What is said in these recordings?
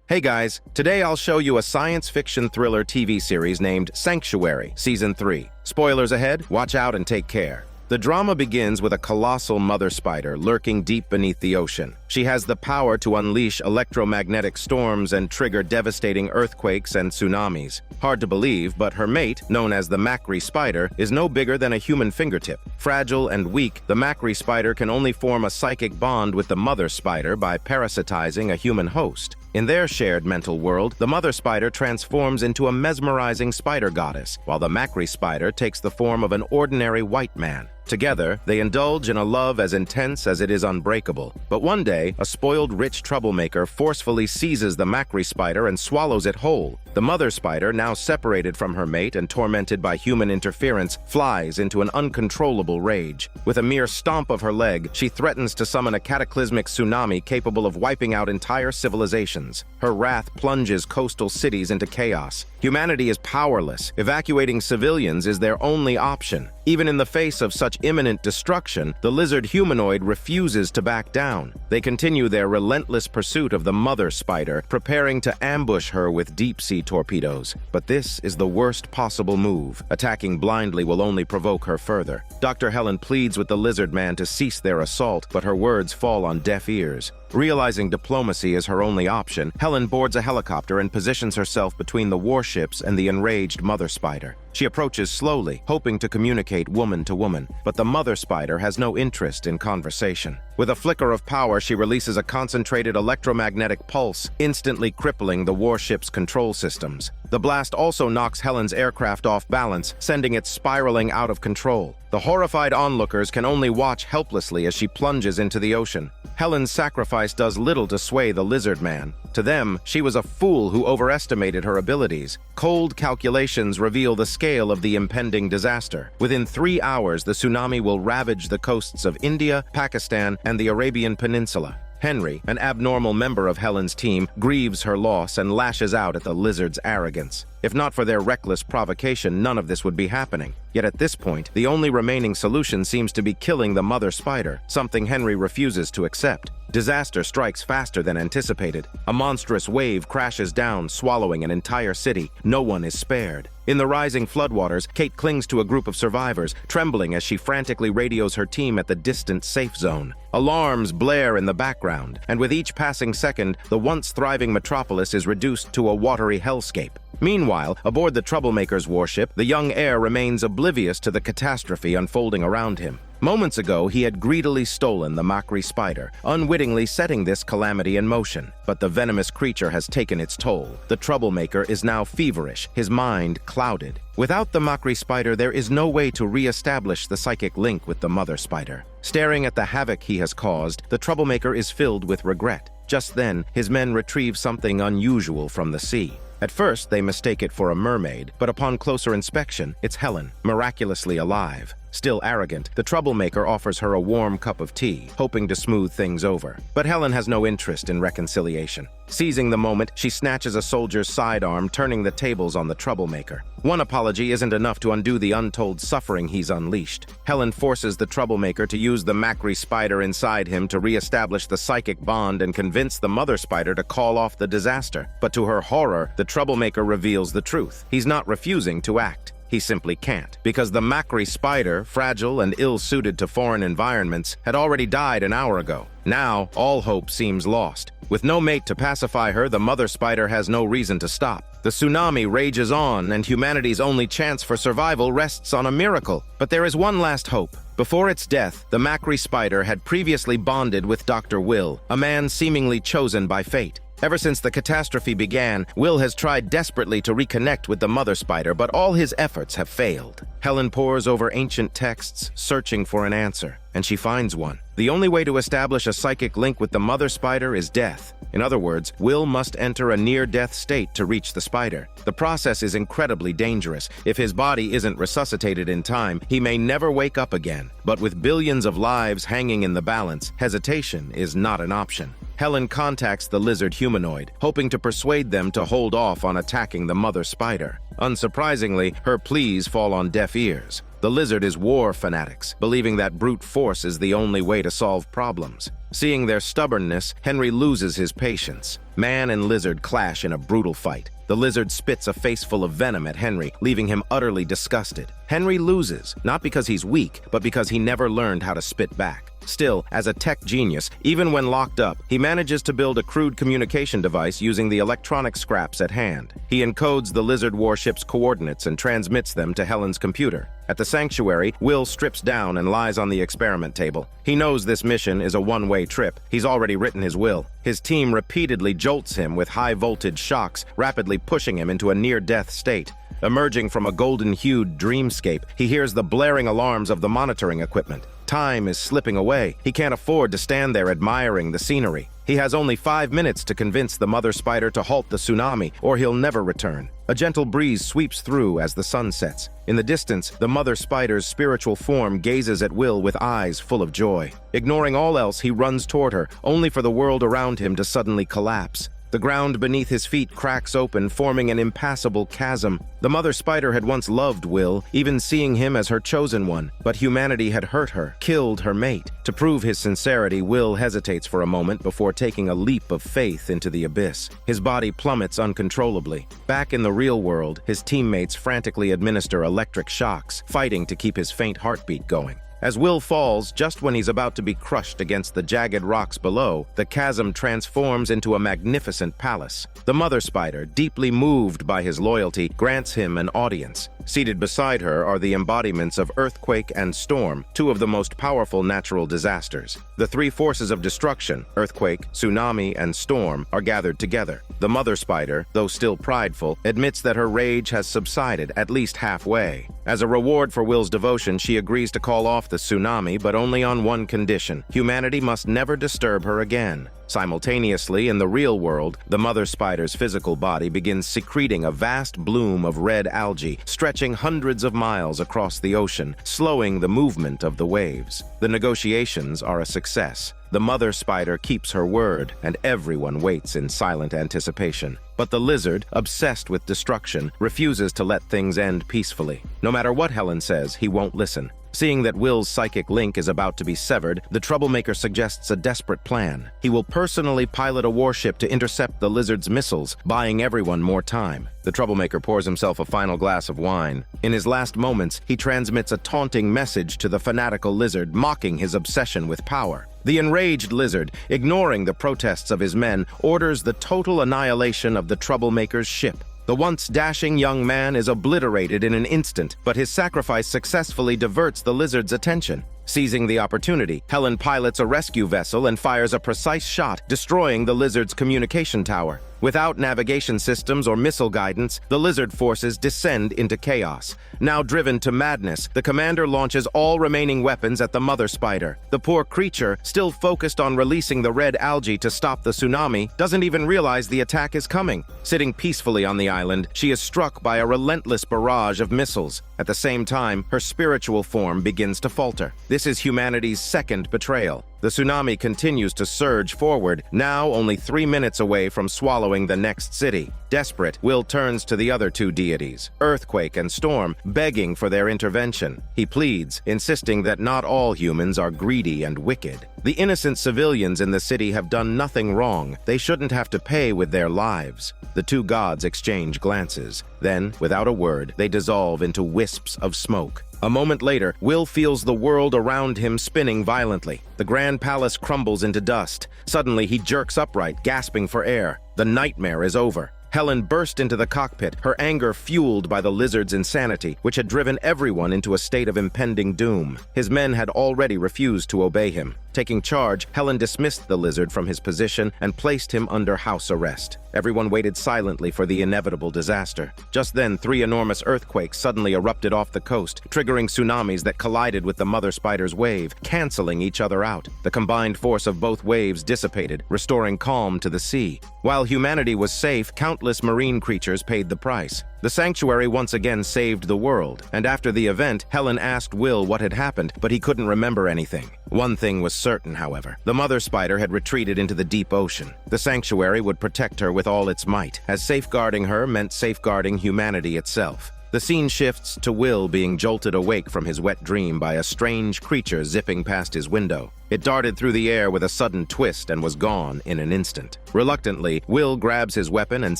Hey guys, today I'll show you a science fiction thriller TV series named Sanctuary, Season 3. Spoilers ahead, watch out and take care. The drama begins with a colossal mother spider lurking deep beneath the ocean. She has the power to unleash electromagnetic storms and trigger devastating earthquakes and tsunamis. Hard to believe, but her mate, known as the Macri spider, is no bigger than a human fingertip. Fragile and weak, the Macri spider can only form a psychic bond with the mother spider by parasitizing a human host. In their shared mental world, the mother spider transforms into a mesmerizing spider goddess, while the Macri spider takes the form of an ordinary white man. Together, they indulge in a love as intense as it is unbreakable. But one day, a spoiled rich troublemaker forcefully seizes the Macri spider and swallows it whole. The mother spider, now separated from her mate and tormented by human interference, flies into an uncontrollable rage. With a mere stomp of her leg, she threatens to summon a cataclysmic tsunami capable of wiping out entire civilizations. Her wrath plunges coastal cities into chaos. Humanity is powerless. Evacuating civilians is their only option. Even in the face of such imminent destruction, the lizard humanoid refuses to back down. They continue their relentless pursuit of the mother spider, preparing to ambush her with deep-sea torpedoes. But this is the worst possible move. Attacking blindly will only provoke her further. Dr. Helen pleads with the Lizardman to cease their assault, but her words fall on deaf ears. Realizing diplomacy is her only option, Helen boards a helicopter and positions herself between the warships and the enraged mother spider. She approaches slowly, hoping to communicate woman to woman, but the mother spider has no interest in conversation. With a flicker of power, she releases a concentrated electromagnetic pulse, instantly crippling the warship's control systems. The blast also knocks Helen's aircraft off balance, sending it spiraling out of control. The horrified onlookers can only watch helplessly as she plunges into the ocean. Helen's sacrifice does little to sway the Lizardman. To them, she was a fool who overestimated her abilities. Cold calculations reveal the scale of the impending disaster. Within 3 hours, the tsunami will ravage the coasts of India, Pakistan, and the Arabian Peninsula. Henry, an abnormal member of Helen's team, grieves her loss and lashes out at the lizard's arrogance. If not for their reckless provocation, none of this would be happening. Yet at this point, the only remaining solution seems to be killing the mother spider, something Henry refuses to accept. Disaster strikes faster than anticipated. A monstrous wave crashes down, swallowing an entire city. No one is spared. In the rising floodwaters, Kate clings to a group of survivors, trembling as she frantically radios her team at the distant safe zone. Alarms blare in the background, and with each passing second, the once thriving metropolis is reduced to a watery hellscape. Meanwhile, aboard the troublemaker's warship, the young heir remains oblivious to the catastrophe unfolding around him. Moments ago, he had greedily stolen the Macri spider, unwittingly setting this calamity in motion. But the venomous creature has taken its toll. The troublemaker is now feverish, his mind clouded. Without the Macri spider, there is no way to re-establish the psychic link with the mother spider. Staring at the havoc he has caused, the troublemaker is filled with regret. Just then, his men retrieve something unusual from the sea. At first, they mistake it for a mermaid, but upon closer inspection, it's Helen, miraculously alive. Still arrogant, the troublemaker offers her a warm cup of tea, hoping to smooth things over. But Helen has no interest in reconciliation. Seizing the moment, she snatches a soldier's sidearm, turning the tables on the troublemaker. One apology isn't enough to undo the untold suffering he's unleashed. Helen forces the troublemaker to use the Macri spider inside him to re-establish the psychic bond and convince the mother spider to call off the disaster. But to her horror, the troublemaker reveals the truth. He's not refusing to act. He simply can't, because the Macri spider, fragile and ill-suited to foreign environments, had already died an hour ago. Now, all hope seems lost. With no mate to pacify her, the mother spider has no reason to stop. The tsunami rages on, and humanity's only chance for survival rests on a miracle. But there is one last hope. Before its death, the Macri spider had previously bonded with Dr. Will, a man seemingly chosen by fate. Ever since the catastrophe began, Will has tried desperately to reconnect with the mother spider, but all his efforts have failed. Helen pores over ancient texts, searching for an answer, and she finds one. The only way to establish a psychic link with the mother spider is death. In other words, Will must enter a near-death state to reach the spider. The process is incredibly dangerous. If his body isn't resuscitated in time, he may never wake up again. But with billions of lives hanging in the balance, hesitation is not an option. Helen contacts the lizard humanoid, hoping to persuade them to hold off on attacking the mother spider. Unsurprisingly, her pleas fall on deaf ears. The lizard is war fanatics, believing that brute force is the only way to solve problems. Seeing their stubbornness, Henry loses his patience. Man and lizard clash in a brutal fight. The lizard spits a face full of venom at Henry, leaving him utterly disgusted. Henry loses, not because he's weak, but because he never learned how to spit back. Still, as a tech genius, even when locked up, he manages to build a crude communication device using the electronic scraps at hand. He encodes the lizard warship's coordinates and transmits them to Helen's computer. At the sanctuary, Will strips down and lies on the experiment table. He knows this mission is a one-way trip. He's already written his will. His team repeatedly jolts him with high-voltage shocks, rapidly pushing him into a near-death state. Emerging from a golden-hued dreamscape, he hears the blaring alarms of the monitoring equipment. Time is slipping away. He can't afford to stand there admiring the scenery. He has only 5 minutes to convince the mother spider to halt the tsunami, or he'll never return. A gentle breeze sweeps through as the sun sets. In the distance, the mother spider's spiritual form gazes at Will with eyes full of joy. Ignoring all else, he runs toward her, only for the world around him to suddenly collapse. The ground beneath his feet cracks open, forming an impassable chasm. The mother spider had once loved Will, even seeing him as her chosen one, but humanity had hurt her, killed her mate. To prove his sincerity, Will hesitates for a moment before taking a leap of faith into the abyss. His body plummets uncontrollably. Back in the real world, his teammates frantically administer electric shocks, fighting to keep his faint heartbeat going. As Will falls, just when he's about to be crushed against the jagged rocks below, the chasm transforms into a magnificent palace. The mother spider, deeply moved by his loyalty, grants him an audience. Seated beside her are the embodiments of earthquake and storm, two of the most powerful natural disasters. The three forces of destruction, earthquake, tsunami, and storm, are gathered together. The mother spider, though still prideful, admits that her rage has subsided at least halfway. As a reward for Will's devotion, she agrees to call off the tsunami, but only on one condition: humanity must never disturb her again. Simultaneously, in the real world, the mother spider's physical body begins secreting a vast bloom of red algae, stretching hundreds of miles across the ocean, slowing the movement of the waves. The negotiations are a success. The mother spider keeps her word, and everyone waits in silent anticipation. But the lizard, obsessed with destruction, refuses to let things end peacefully. No matter what Helen says, he won't listen. Seeing that Will's psychic link is about to be severed, the troublemaker suggests a desperate plan. He will personally pilot a warship to intercept the lizard's missiles, buying everyone more time. The troublemaker pours himself a final glass of wine. In his last moments, he transmits a taunting message to the fanatical lizard, mocking his obsession with power. The enraged lizard, ignoring the protests of his men, orders the total annihilation of the troublemaker's ship. The once dashing young man is obliterated in an instant, but his sacrifice successfully diverts the lizard's attention. Seizing the opportunity, Helen pilots a rescue vessel and fires a precise shot, destroying the lizard's communication tower. Without navigation systems or missile guidance, the lizard forces descend into chaos. Now driven to madness, the commander launches all remaining weapons at the mother spider. The poor creature, still focused on releasing the red algae to stop the tsunami, doesn't even realize the attack is coming. Sitting peacefully on the island, she is struck by a relentless barrage of missiles. At the same time, her spiritual form begins to falter. This is humanity's second betrayal. The tsunami continues to surge forward, now only 3 minutes away from swallowing the next city. Desperate, Will turns to the other two deities, Earthquake and Storm, begging for their intervention. He pleads, insisting that not all humans are greedy and wicked. The innocent civilians in the city have done nothing wrong. They shouldn't have to pay with their lives. The two gods exchange glances. Then, without a word, they dissolve into wisps of smoke. A moment later, Will feels the world around him spinning violently. The grand palace crumbles into dust. Suddenly, he jerks upright, gasping for air. The nightmare is over. Helen burst into the cockpit, her anger fueled by the lizard's insanity, which had driven everyone into a state of impending doom. His men had already refused to obey him. Taking charge, Helen dismissed the lizard from his position and placed him under house arrest. Everyone waited silently for the inevitable disaster. Just then, 3 enormous earthquakes suddenly erupted off the coast, triggering tsunamis that collided with the mother spider's wave, canceling each other out. The combined force of both waves dissipated, restoring calm to the sea. While humanity was safe, countless marine creatures paid the price. The sanctuary once again saved the world, and after the event, Helen asked Will what had happened, but he couldn't remember anything. One thing was certain, however. The mother spider had retreated into the deep ocean. The sanctuary would protect her with all its might, as safeguarding her meant safeguarding humanity itself. The scene shifts to Will being jolted awake from his wet dream by a strange creature zipping past his window. It darted through the air with a sudden twist and was gone in an instant. Reluctantly, Will grabs his weapon and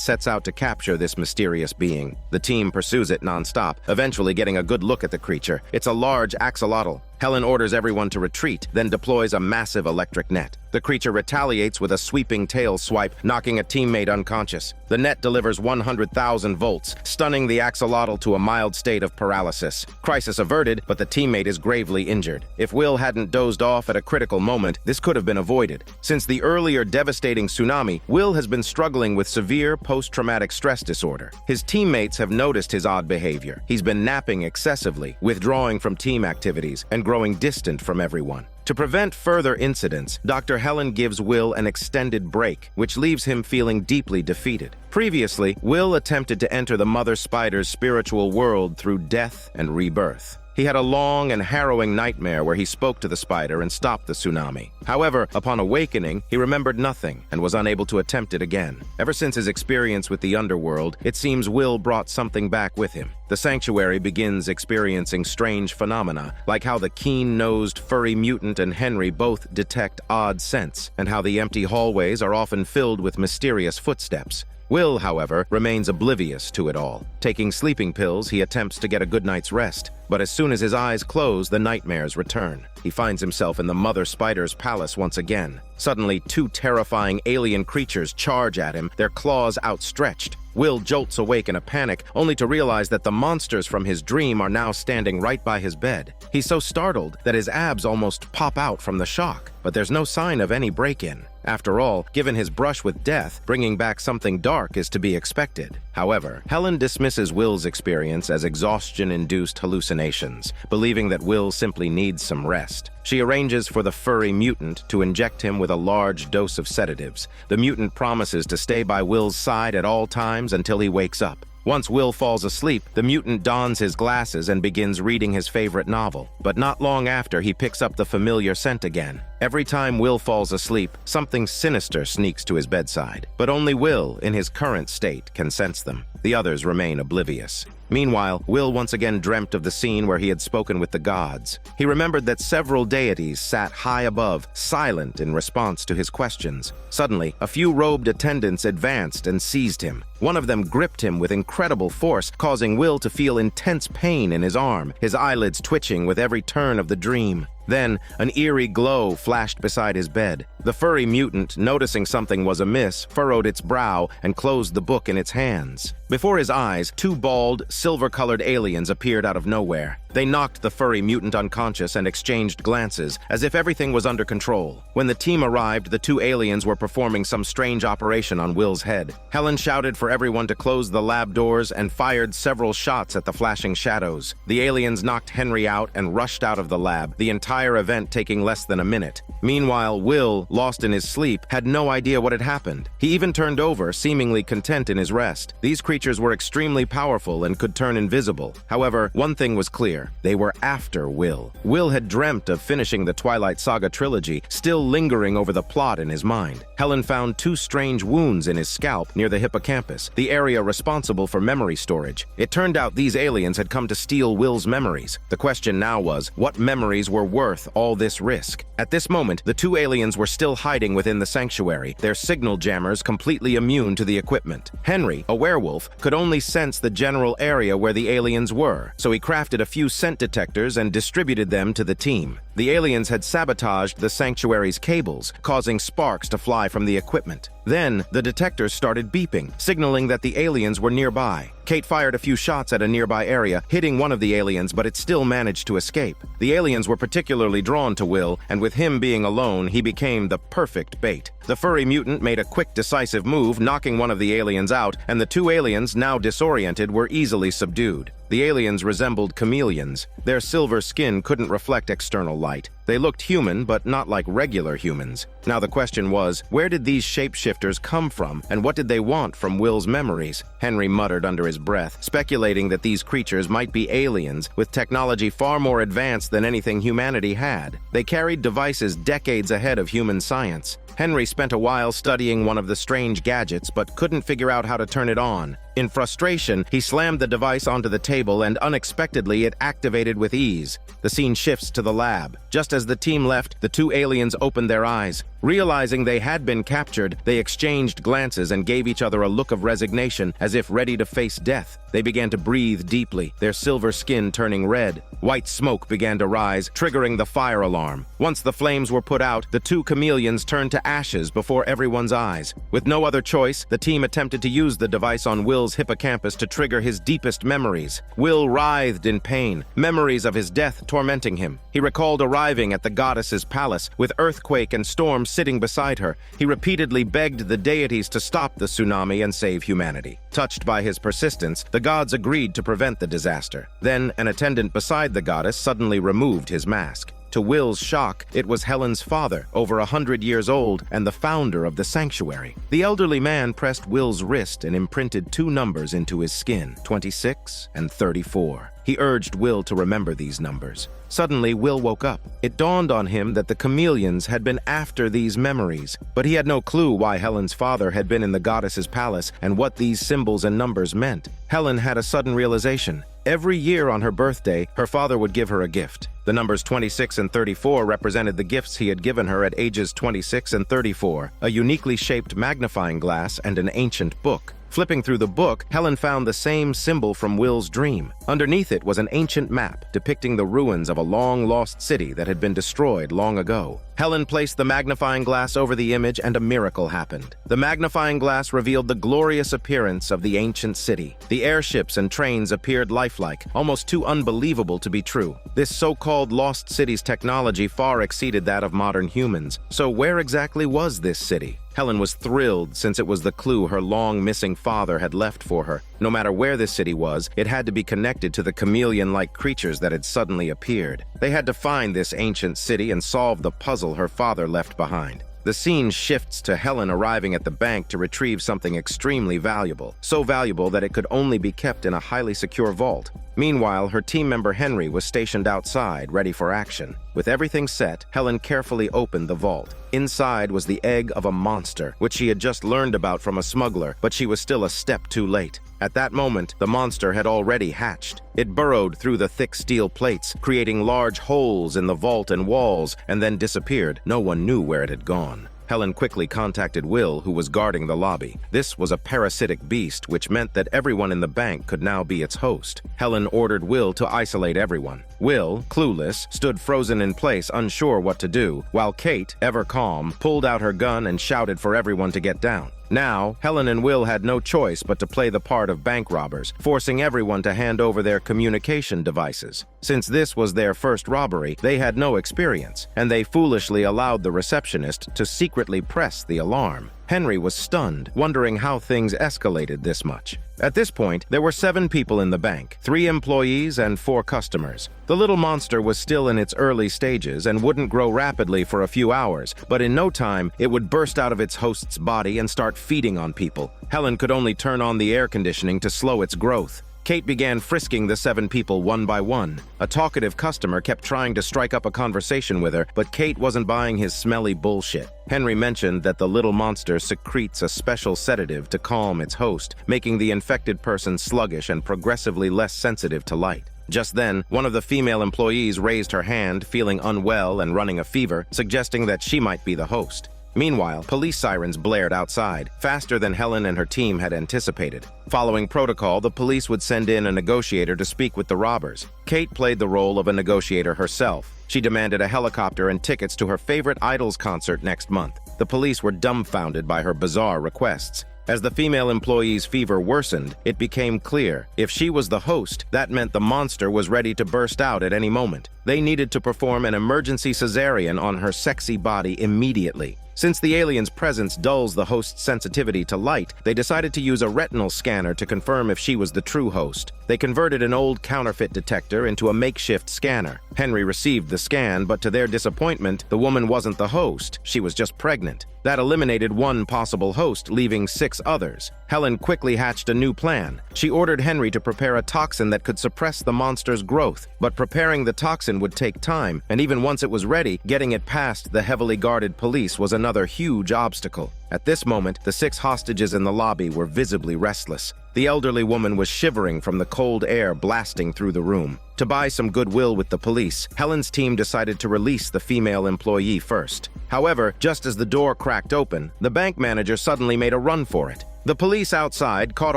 sets out to capture this mysterious being. The team pursues it non-stop, eventually getting a good look at the creature. It's a large axolotl. Helen orders everyone to retreat, then deploys a massive electric net. The creature retaliates with a sweeping tail swipe, knocking a teammate unconscious. The net delivers 100,000 volts, stunning the axolotl to a mild state of paralysis. Crisis averted, but the teammate is gravely injured. If Will hadn't dozed off at a critical moment, this could have been avoided. Since the earlier devastating tsunami, Will has been struggling with severe post-traumatic stress disorder. His teammates have noticed his odd behavior. He's been napping excessively, withdrawing from team activities, and growing distant from everyone. To prevent further incidents, Dr. Helen gives Will an extended break, which leaves him feeling deeply defeated. Previously, Will attempted to enter the Mother Spider's spiritual world through death and rebirth. He had a long and harrowing nightmare where he spoke to the spider and stopped the tsunami. However, upon awakening, he remembered nothing and was unable to attempt it again. Ever since his experience with the underworld, it seems Will brought something back with him. The sanctuary begins experiencing strange phenomena, like how the keen-nosed furry mutant and Henry both detect odd scents, and how the empty hallways are often filled with mysterious footsteps. Will, however, remains oblivious to it all. Taking sleeping pills, he attempts to get a good night's rest, but as soon as his eyes close, the nightmares return. He finds himself in the Mother Spider's palace once again. Suddenly, two terrifying alien creatures charge at him, their claws outstretched. Will jolts awake in a panic, only to realize that the monsters from his dream are now standing right by his bed. He's so startled that his abs almost pop out from the shock, but there's no sign of any break-in. After all, given his brush with death, bringing back something dark is to be expected. However, Helen dismisses Will's experience as exhaustion-induced hallucinations, believing that Will simply needs some rest. She arranges for the furry mutant to inject him with a large dose of sedatives. The mutant promises to stay by Will's side at all times until he wakes up. Once Will falls asleep, the mutant dons his glasses and begins reading his favorite novel. But not long after, he picks up the familiar scent again. Every time Will falls asleep, something sinister sneaks to his bedside. But only Will, in his current state, can sense them. The others remain oblivious. Meanwhile, Will once again dreamt of the scene where he had spoken with the gods. He remembered that several deities sat high above, silent in response to his questions. Suddenly, a few robed attendants advanced and seized him. One of them gripped him with incredible force, causing Will to feel intense pain in his arm, his eyelids twitching with every turn of the dream. Then, an eerie glow flashed beside his bed. The furry mutant, noticing something was amiss, furrowed its brow and closed the book in its hands. Before his eyes, two bald, silver-colored aliens appeared out of nowhere. They knocked the furry mutant unconscious and exchanged glances, as if everything was under control. When the team arrived, the two aliens were performing some strange operation on Will's head. Helen shouted for everyone to close the lab doors and fired several shots at the flashing shadows. The aliens knocked Henry out and rushed out of the lab, the entire event taking less than a minute. Meanwhile, Will, lost in his sleep, had no idea what had happened. He even turned over, seemingly content in his rest. These creatures were extremely powerful and could turn invisible. However, one thing was clear. They were after Will. Will had dreamt of finishing the Twilight Saga trilogy, still lingering over the plot in his mind. Helen found two strange wounds in his scalp near the hippocampus, the area responsible for memory storage. It turned out these aliens had come to steal Will's memories. The question now was, what memories were worth all this risk? At this moment, the two aliens were still hiding within the sanctuary, their signal jammers completely immune to the equipment. Henry, a werewolf, could only sense the general area where the aliens were, so he crafted a few scent detectors and distributed them to the team. The aliens had sabotaged the sanctuary's cables, causing sparks to fly from the equipment. Then, the detectors started beeping, signaling that the aliens were nearby. Kate fired a few shots at a nearby area, hitting one of the aliens, but it still managed to escape. The aliens were particularly drawn to Will, and with him being alone, he became the perfect bait. The furry mutant made a quick, decisive move, knocking one of the aliens out, and the two aliens, now disoriented, were easily subdued. The aliens resembled chameleons. Their silver skin couldn't reflect external light. They looked human, but not like regular humans. Now the question was, where did these shapeshifters come from, and what did they want from Will's memories? Henry muttered under his breath, speculating that these creatures might be aliens with technology far more advanced than anything humanity had. They carried devices decades ahead of human science. Henry spent a while studying one of the strange gadgets but couldn't figure out how to turn it on. In frustration, he slammed the device onto the table and unexpectedly it activated with ease. The scene shifts to the lab. Just as the team left, the two aliens opened their eyes. Realizing they had been captured, they exchanged glances and gave each other a look of resignation, as if ready to face death. They began to breathe deeply, their silver skin turning red. White smoke began to rise, triggering the fire alarm. Once the flames were put out, the two chameleons turned to ashes before everyone's eyes. With no other choice, the team attempted to use the device on Will's hippocampus to trigger his deepest memories. Will writhed in pain, memories of his death tormenting him. He recalled arriving at the goddess's palace, with earthquake and storm sitting beside her. He repeatedly begged the deities to stop the tsunami and save humanity. Touched by his persistence, the gods agreed to prevent the disaster. Then, an attendant beside the goddess suddenly removed his mask. To Will's shock, it was Helen's father, over 100 years old and the founder of the sanctuary. The elderly man pressed Will's wrist and imprinted two numbers into his skin, 26 and 34. He urged Will to remember these numbers. Suddenly, Will woke up. It dawned on him that the chameleons had been after these memories, but he had no clue why Helen's father had been in the goddess's palace and what these symbols and numbers meant. Helen had a sudden realization. Every year on her birthday, her father would give her a gift. The numbers 26 and 34 represented the gifts he had given her at ages 26 and 34, a uniquely shaped magnifying glass and an ancient book. Flipping through the book, Helen found the same symbol from Will's dream. Underneath it was an ancient map depicting the ruins of a long-lost city that had been destroyed long ago. Helen placed the magnifying glass over the image and a miracle happened. The magnifying glass revealed the glorious appearance of the ancient city. The airships and trains appeared lifelike, almost too unbelievable to be true. This so-called lost city's technology far exceeded that of modern humans. So where exactly was this city? Helen was thrilled since it was the clue her long-missing father had left for her. No matter where this city was, it had to be connected to the chameleon-like creatures that had suddenly appeared. They had to find this ancient city and solve the puzzle her father left behind. The scene shifts to Helen arriving at the bank to retrieve something extremely valuable, so valuable that it could only be kept in a highly secure vault. Meanwhile, her team member Henry was stationed outside, ready for action. With everything set, Helen carefully opened the vault. Inside was the egg of a monster, which she had just learned about from a smuggler, but she was still a step too late. At that moment, the monster had already hatched. It burrowed through the thick steel plates, creating large holes in the vault and walls, and then disappeared. No one knew where it had gone. Helen quickly contacted Will, who was guarding the lobby. This was a parasitic beast, which meant that everyone in the bank could now be its host. Helen ordered Will to isolate everyone. Will, clueless, stood frozen in place, unsure what to do, while Kate, ever calm, pulled out her gun and shouted for everyone to get down. Now, Helen and Will had no choice but to play the part of bank robbers, forcing everyone to hand over their communication devices. Since this was their first robbery, they had no experience, and they foolishly allowed the receptionist to secretly press the alarm. Henry was stunned, wondering how things escalated this much. At this point, there were 7 people in the bank, 3 employees and 4 customers. The little monster was still in its early stages and wouldn't grow rapidly for a few hours, but in no time, it would burst out of its host's body and start feeding on people. Helen could only turn on the air conditioning to slow its growth. Kate began frisking the 7 people one by one. A talkative customer kept trying to strike up a conversation with her, but Kate wasn't buying his smelly bullshit. Henry mentioned that the little monster secretes a special sedative to calm its host, making the infected person sluggish and progressively less sensitive to light. Just then, one of the female employees raised her hand, feeling unwell and running a fever, suggesting that she might be the host. Meanwhile, police sirens blared outside, faster than Helen and her team had anticipated. Following protocol, the police would send in a negotiator to speak with the robbers. Kate played the role of a negotiator herself. She demanded a helicopter and tickets to her favorite Idols concert next month. The police were dumbfounded by her bizarre requests. As the female employee's fever worsened, it became clear if she was the host, that meant the monster was ready to burst out at any moment. They needed to perform an emergency cesarean on her sexy body immediately. Since the alien's presence dulls the host's sensitivity to light, they decided to use a retinal scanner to confirm if she was the true host. They converted an old counterfeit detector into a makeshift scanner. Henry received the scan, but to their disappointment, the woman wasn't the host. She was just pregnant. That eliminated one possible host, leaving 6 others. Helen quickly hatched a new plan. She ordered Henry to prepare a toxin that could suppress the monster's growth, but preparing the toxin toxin would take time, and even once it was ready, getting it past the heavily guarded police was another huge obstacle. At this moment, the 6 hostages in the lobby were visibly restless. The elderly woman was shivering from the cold air blasting through the room. To buy some goodwill with the police, Helen's team decided to release the female employee first. However, just as the door cracked open, the bank manager suddenly made a run for it. The police outside, caught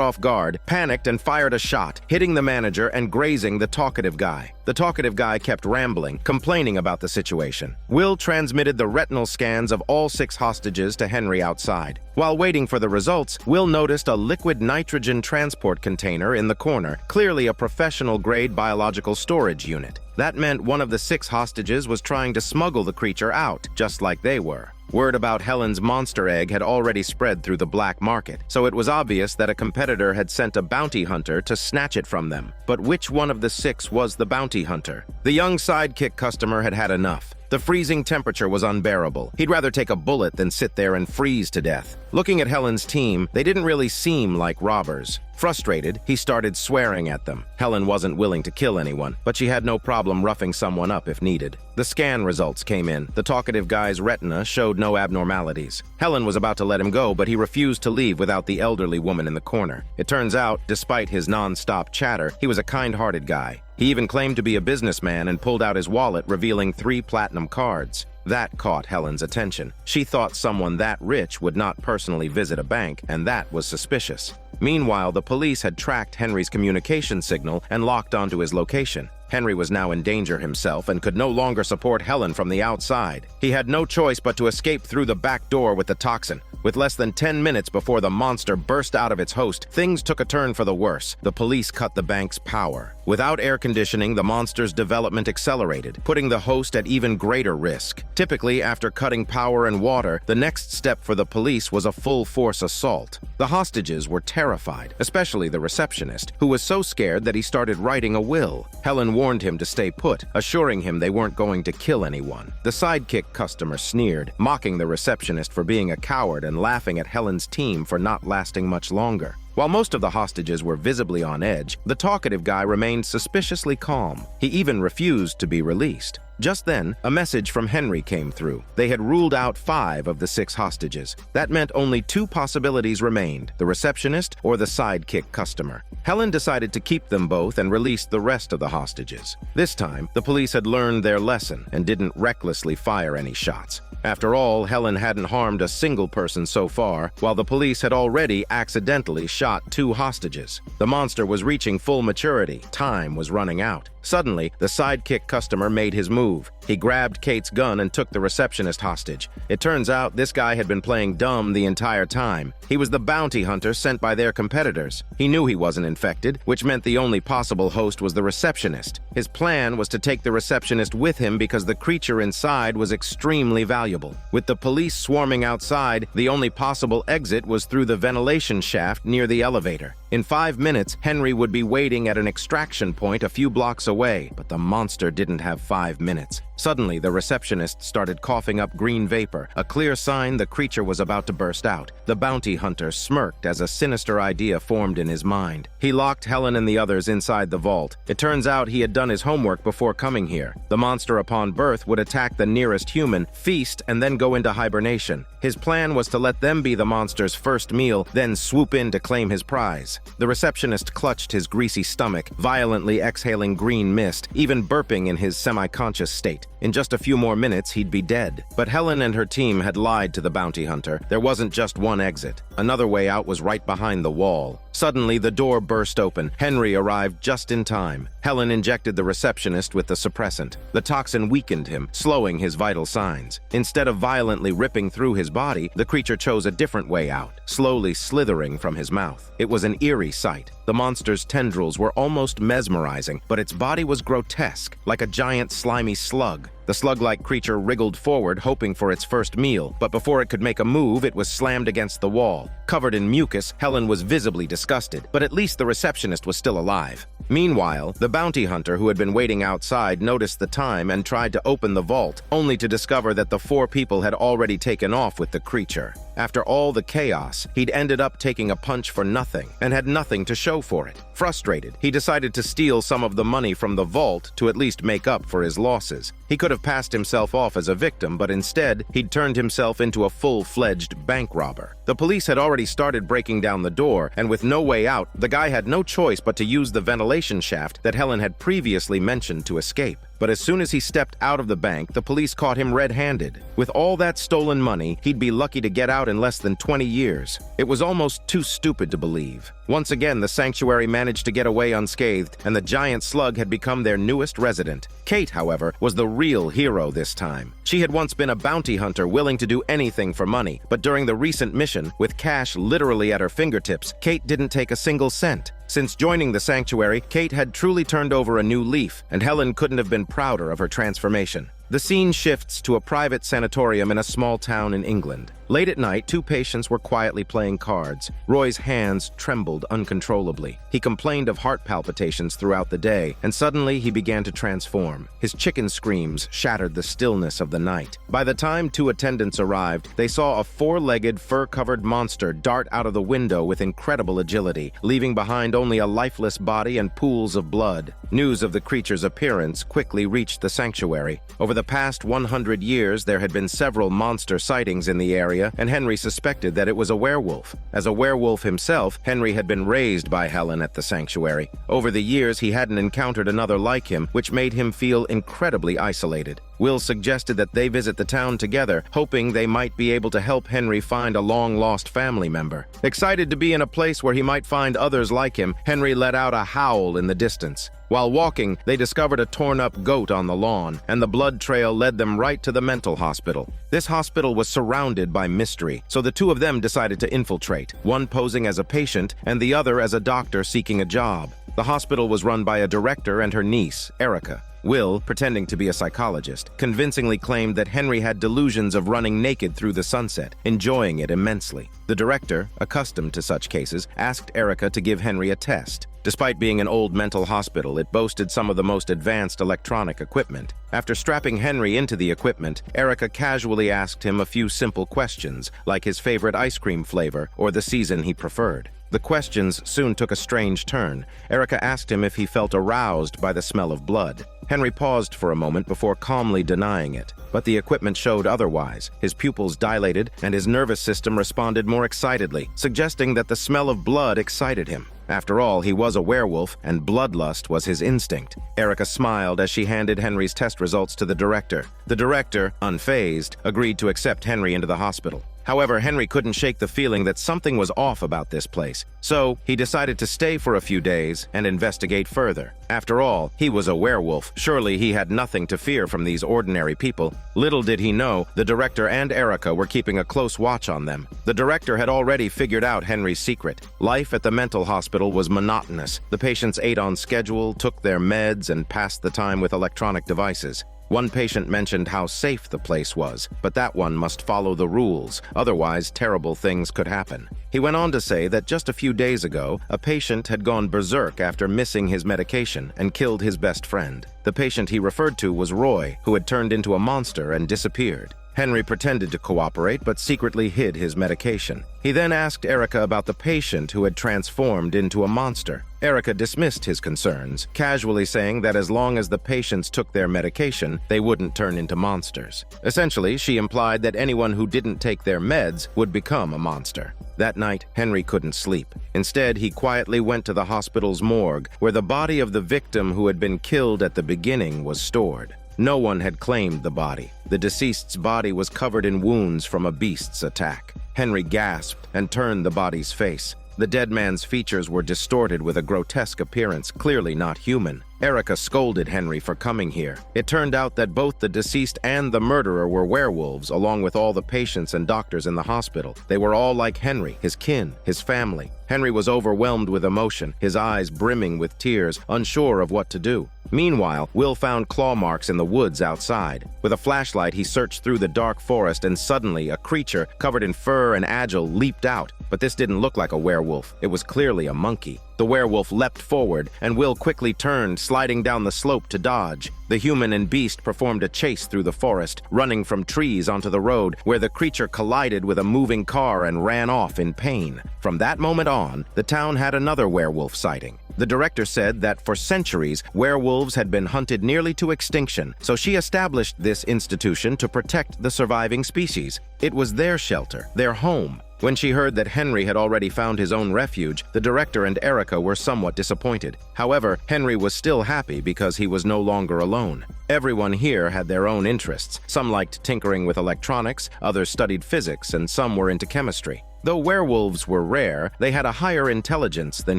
off guard, panicked and fired a shot, hitting the manager and grazing the talkative guy. The talkative guy kept rambling, complaining about the situation. Will transmitted the retinal scans of all 6 hostages to Henry outside. While waiting for the results, Will noticed a liquid nitrogen transport container in the corner, clearly a professional-grade biological storage unit. That meant one of the 6 hostages was trying to smuggle the creature out, just like they were. Word about Helen's monster egg had already spread through the black market, so it was obvious that a competitor had sent a bounty hunter to snatch it from them. But which one of the 6 was the bounty hunter? The young sidekick customer had had enough. The freezing temperature was unbearable. He'd rather take a bullet than sit there and freeze to death. Looking at Helen's team, they didn't really seem like robbers. Frustrated, he started swearing at them. Helen wasn't willing to kill anyone, but she had no problem roughing someone up if needed. The scan results came in. The talkative guy's retina showed no abnormalities. Helen was about to let him go, but he refused to leave without the elderly woman in the corner. It turns out, despite his non-stop chatter, he was a kind-hearted guy. He even claimed to be a businessman and pulled out his wallet, revealing 3 platinum cards. That caught Helen's attention. She thought someone that rich would not personally visit a bank, and that was suspicious. Meanwhile, the police had tracked Henry's communication signal and locked onto his location. Henry was now in danger himself and could no longer support Helen from the outside. He had no choice but to escape through the back door with the toxin. With less than 10 minutes before the monster burst out of its host, things took a turn for the worse. The police cut the bank's power. Without air conditioning, the monster's development accelerated, putting the host at even greater risk. Typically, after cutting power and water, the next step for the police was a full-force assault. The hostages were terrified, especially the receptionist, who was so scared that he started writing a will. Helen warned him to stay put, assuring him they weren't going to kill anyone. The sidekick customer sneered, mocking the receptionist for being a coward and laughing at Helen's team for not lasting much longer. While most of the hostages were visibly on edge, the talkative guy remained suspiciously calm. He even refused to be released. Just then, a message from Henry came through. They had ruled out 5 of the 6 hostages. That meant only 2 possibilities remained, the receptionist or the sidekick customer. Helen decided to keep them both and released the rest of the hostages. This time, the police had learned their lesson and didn't recklessly fire any shots. After all, Helen hadn't harmed a single person so far, while the police had already accidentally shot 2 hostages. The monster was reaching full maturity. Time was running out. Suddenly, the sidekick customer made his move. He grabbed Kate's gun and took the receptionist hostage. It turns out this guy had been playing dumb the entire time. He was the bounty hunter sent by their competitors. He knew he wasn't infected, which meant the only possible host was the receptionist. His plan was to take the receptionist with him because the creature inside was extremely valuable. With the police swarming outside, the only possible exit was through the ventilation shaft near the elevator. In 5 minutes, Henry would be waiting at an extraction point a few blocks away, but the monster didn't have 5 minutes. Suddenly, the receptionist started coughing up green vapor, a clear sign the creature was about to burst out. The bounty hunter smirked as a sinister idea formed in his mind. He locked Helen and the others inside the vault. It turns out he had done his homework before coming here. The monster upon birth would attack the nearest human, feast, and then go into hibernation. His plan was to let them be the monster's first meal, then swoop in to claim his prize. The receptionist clutched his greasy stomach, violently exhaling green mist, even burping in his semi-conscious state. In just a few more minutes, he'd be dead. But Helen and her team had lied to the bounty hunter. There wasn't just one exit. Another way out was right behind the wall. Suddenly, the door burst open. Henry arrived just in time. Helen injected the receptionist with the suppressant. The toxin weakened him, slowing his vital signs. Instead of violently ripping through his body, the creature chose a different way out, slowly slithering from his mouth. It was an eerie sight. The monster's tendrils were almost mesmerizing, but its body was grotesque, like a giant slimy slug. The slug-like creature wriggled forward, hoping for its first meal, but before it could make a move, it was slammed against the wall. Covered in mucus, Helen was visibly disgusted, but at least the receptionist was still alive. Meanwhile, the bounty hunter who had been waiting outside noticed the time and tried to open the vault, only to discover that the 4 people had already taken off with the creature. After all the chaos, he'd ended up taking a punch for nothing and had nothing to show for it. Frustrated, he decided to steal some of the money from the vault to at least make up for his losses. He could have passed himself off as a victim, but instead, he'd turned himself into a full-fledged bank robber. The police had already started breaking down the door, and with no way out, the guy had no choice but to use the ventilation shaft that Helen had previously mentioned to escape. But as soon as he stepped out of the bank, the police caught him red-handed. With all that stolen money, he'd be lucky to get out in less than 20 years. It was almost too stupid to believe. Once again, the sanctuary managed to get away unscathed, and the giant slug had become their newest resident. Kate, however, was the real hero this time. She had once been a bounty hunter willing to do anything for money, but during the recent mission, with cash literally at her fingertips, Kate didn't take a single cent. Since joining the sanctuary, Kate had truly turned over a new leaf, and Helen couldn't have been prouder of her transformation. The scene shifts to a private sanatorium in a small town in England. Late at night, 2 patients were quietly playing cards. Roy's hands trembled uncontrollably. He complained of heart palpitations throughout the day, and suddenly he began to transform. His chicken screams shattered the stillness of the night. By the time 2 attendants arrived, they saw a 4-legged, fur-covered monster dart out of the window with incredible agility, leaving behind only a lifeless body and pools of blood. News of the creature's appearance quickly reached the sanctuary. Over the past 100 years, there had been several monster sightings in the area, and Henry suspected that it was a werewolf. As a werewolf himself, Henry had been raised by Helen at the sanctuary. Over the years, he hadn't encountered another like him, which made him feel incredibly isolated. Will suggested that they visit the town together, hoping they might be able to help Henry find a long-lost family member. Excited to be in a place where he might find others like him, Henry let out a howl in the distance. While walking, they discovered a torn-up goat on the lawn, and the blood trail led them right to the mental hospital. This hospital was surrounded by mystery, so the 2 of them decided to infiltrate, one posing as a patient and the other as a doctor seeking a job. The hospital was run by a director and her niece, Erica. Will, pretending to be a psychologist, convincingly claimed that Henry had delusions of running naked through the sunset, enjoying it immensely. The director, accustomed to such cases, asked Erica to give Henry a test. Despite being an old mental hospital, it boasted some of the most advanced electronic equipment. After strapping Henry into the equipment, Erica casually asked him a few simple questions, like his favorite ice cream flavor or the season he preferred. The questions soon took a strange turn. Erica asked him if he felt aroused by the smell of blood. Henry paused for a moment before calmly denying it, but the equipment showed otherwise. His pupils dilated and his nervous system responded more excitedly, suggesting that the smell of blood excited him. After all, he was a werewolf, and bloodlust was his instinct. Erica smiled as she handed Henry's test results to the director. The director, unfazed, agreed to accept Henry into the hospital. However, Henry couldn't shake the feeling that something was off about this place, so he decided to stay for a few days and investigate further. After all, he was a werewolf. Surely he had nothing to fear from these ordinary people. Little did he know, the director and Erica were keeping a close watch on them. The director had already figured out Henry's secret. Life at the mental hospital was monotonous. The patients ate on schedule, took their meds, and passed the time with electronic devices. One patient mentioned how safe the place was, but that one must follow the rules, otherwise terrible things could happen. He went on to say that just a few days ago, a patient had gone berserk after missing his medication and killed his best friend. The patient he referred to was Roy, who had turned into a monster and disappeared. Henry pretended to cooperate but secretly hid his medication. He then asked Erica about the patient who had transformed into a monster. Erica dismissed his concerns, casually saying that as long as the patients took their medication, they wouldn't turn into monsters. Essentially, she implied that anyone who didn't take their meds would become a monster. That night, Henry couldn't sleep. Instead, he quietly went to the hospital's morgue, where the body of the victim who had been killed at the beginning was stored. No one had claimed the body. The deceased's body was covered in wounds from a beast's attack. Henry gasped and turned the body's face. The dead man's features were distorted with a grotesque appearance, clearly not human. Erica scolded Henry for coming here. It turned out that both the deceased and the murderer were werewolves, along with all the patients and doctors in the hospital. They were all like Henry, his kin, his family. Henry was overwhelmed with emotion, his eyes brimming with tears, unsure of what to do. Meanwhile, Will found claw marks in the woods outside. With a flashlight, he searched through the dark forest, and suddenly a creature covered in fur and agile leaped out. But this didn't look like a werewolf. It was clearly a monkey. The werewolf leapt forward, and Will quickly turned, sliding down the slope to dodge. The human and beast performed a chase through the forest, running from trees onto the road, where the creature collided with a moving car and ran off in pain. From that moment on, the town had another werewolf sighting. The director said that for centuries, werewolves had been hunted nearly to extinction, so she established this institution to protect the surviving species. It was their shelter, their home. When she heard that Henry had already found his own refuge, the director and Erica were somewhat disappointed. However, Henry was still happy because he was no longer alone. Everyone here had their own interests. Some liked tinkering with electronics, others studied physics, and some were into chemistry. Though werewolves were rare, they had a higher intelligence than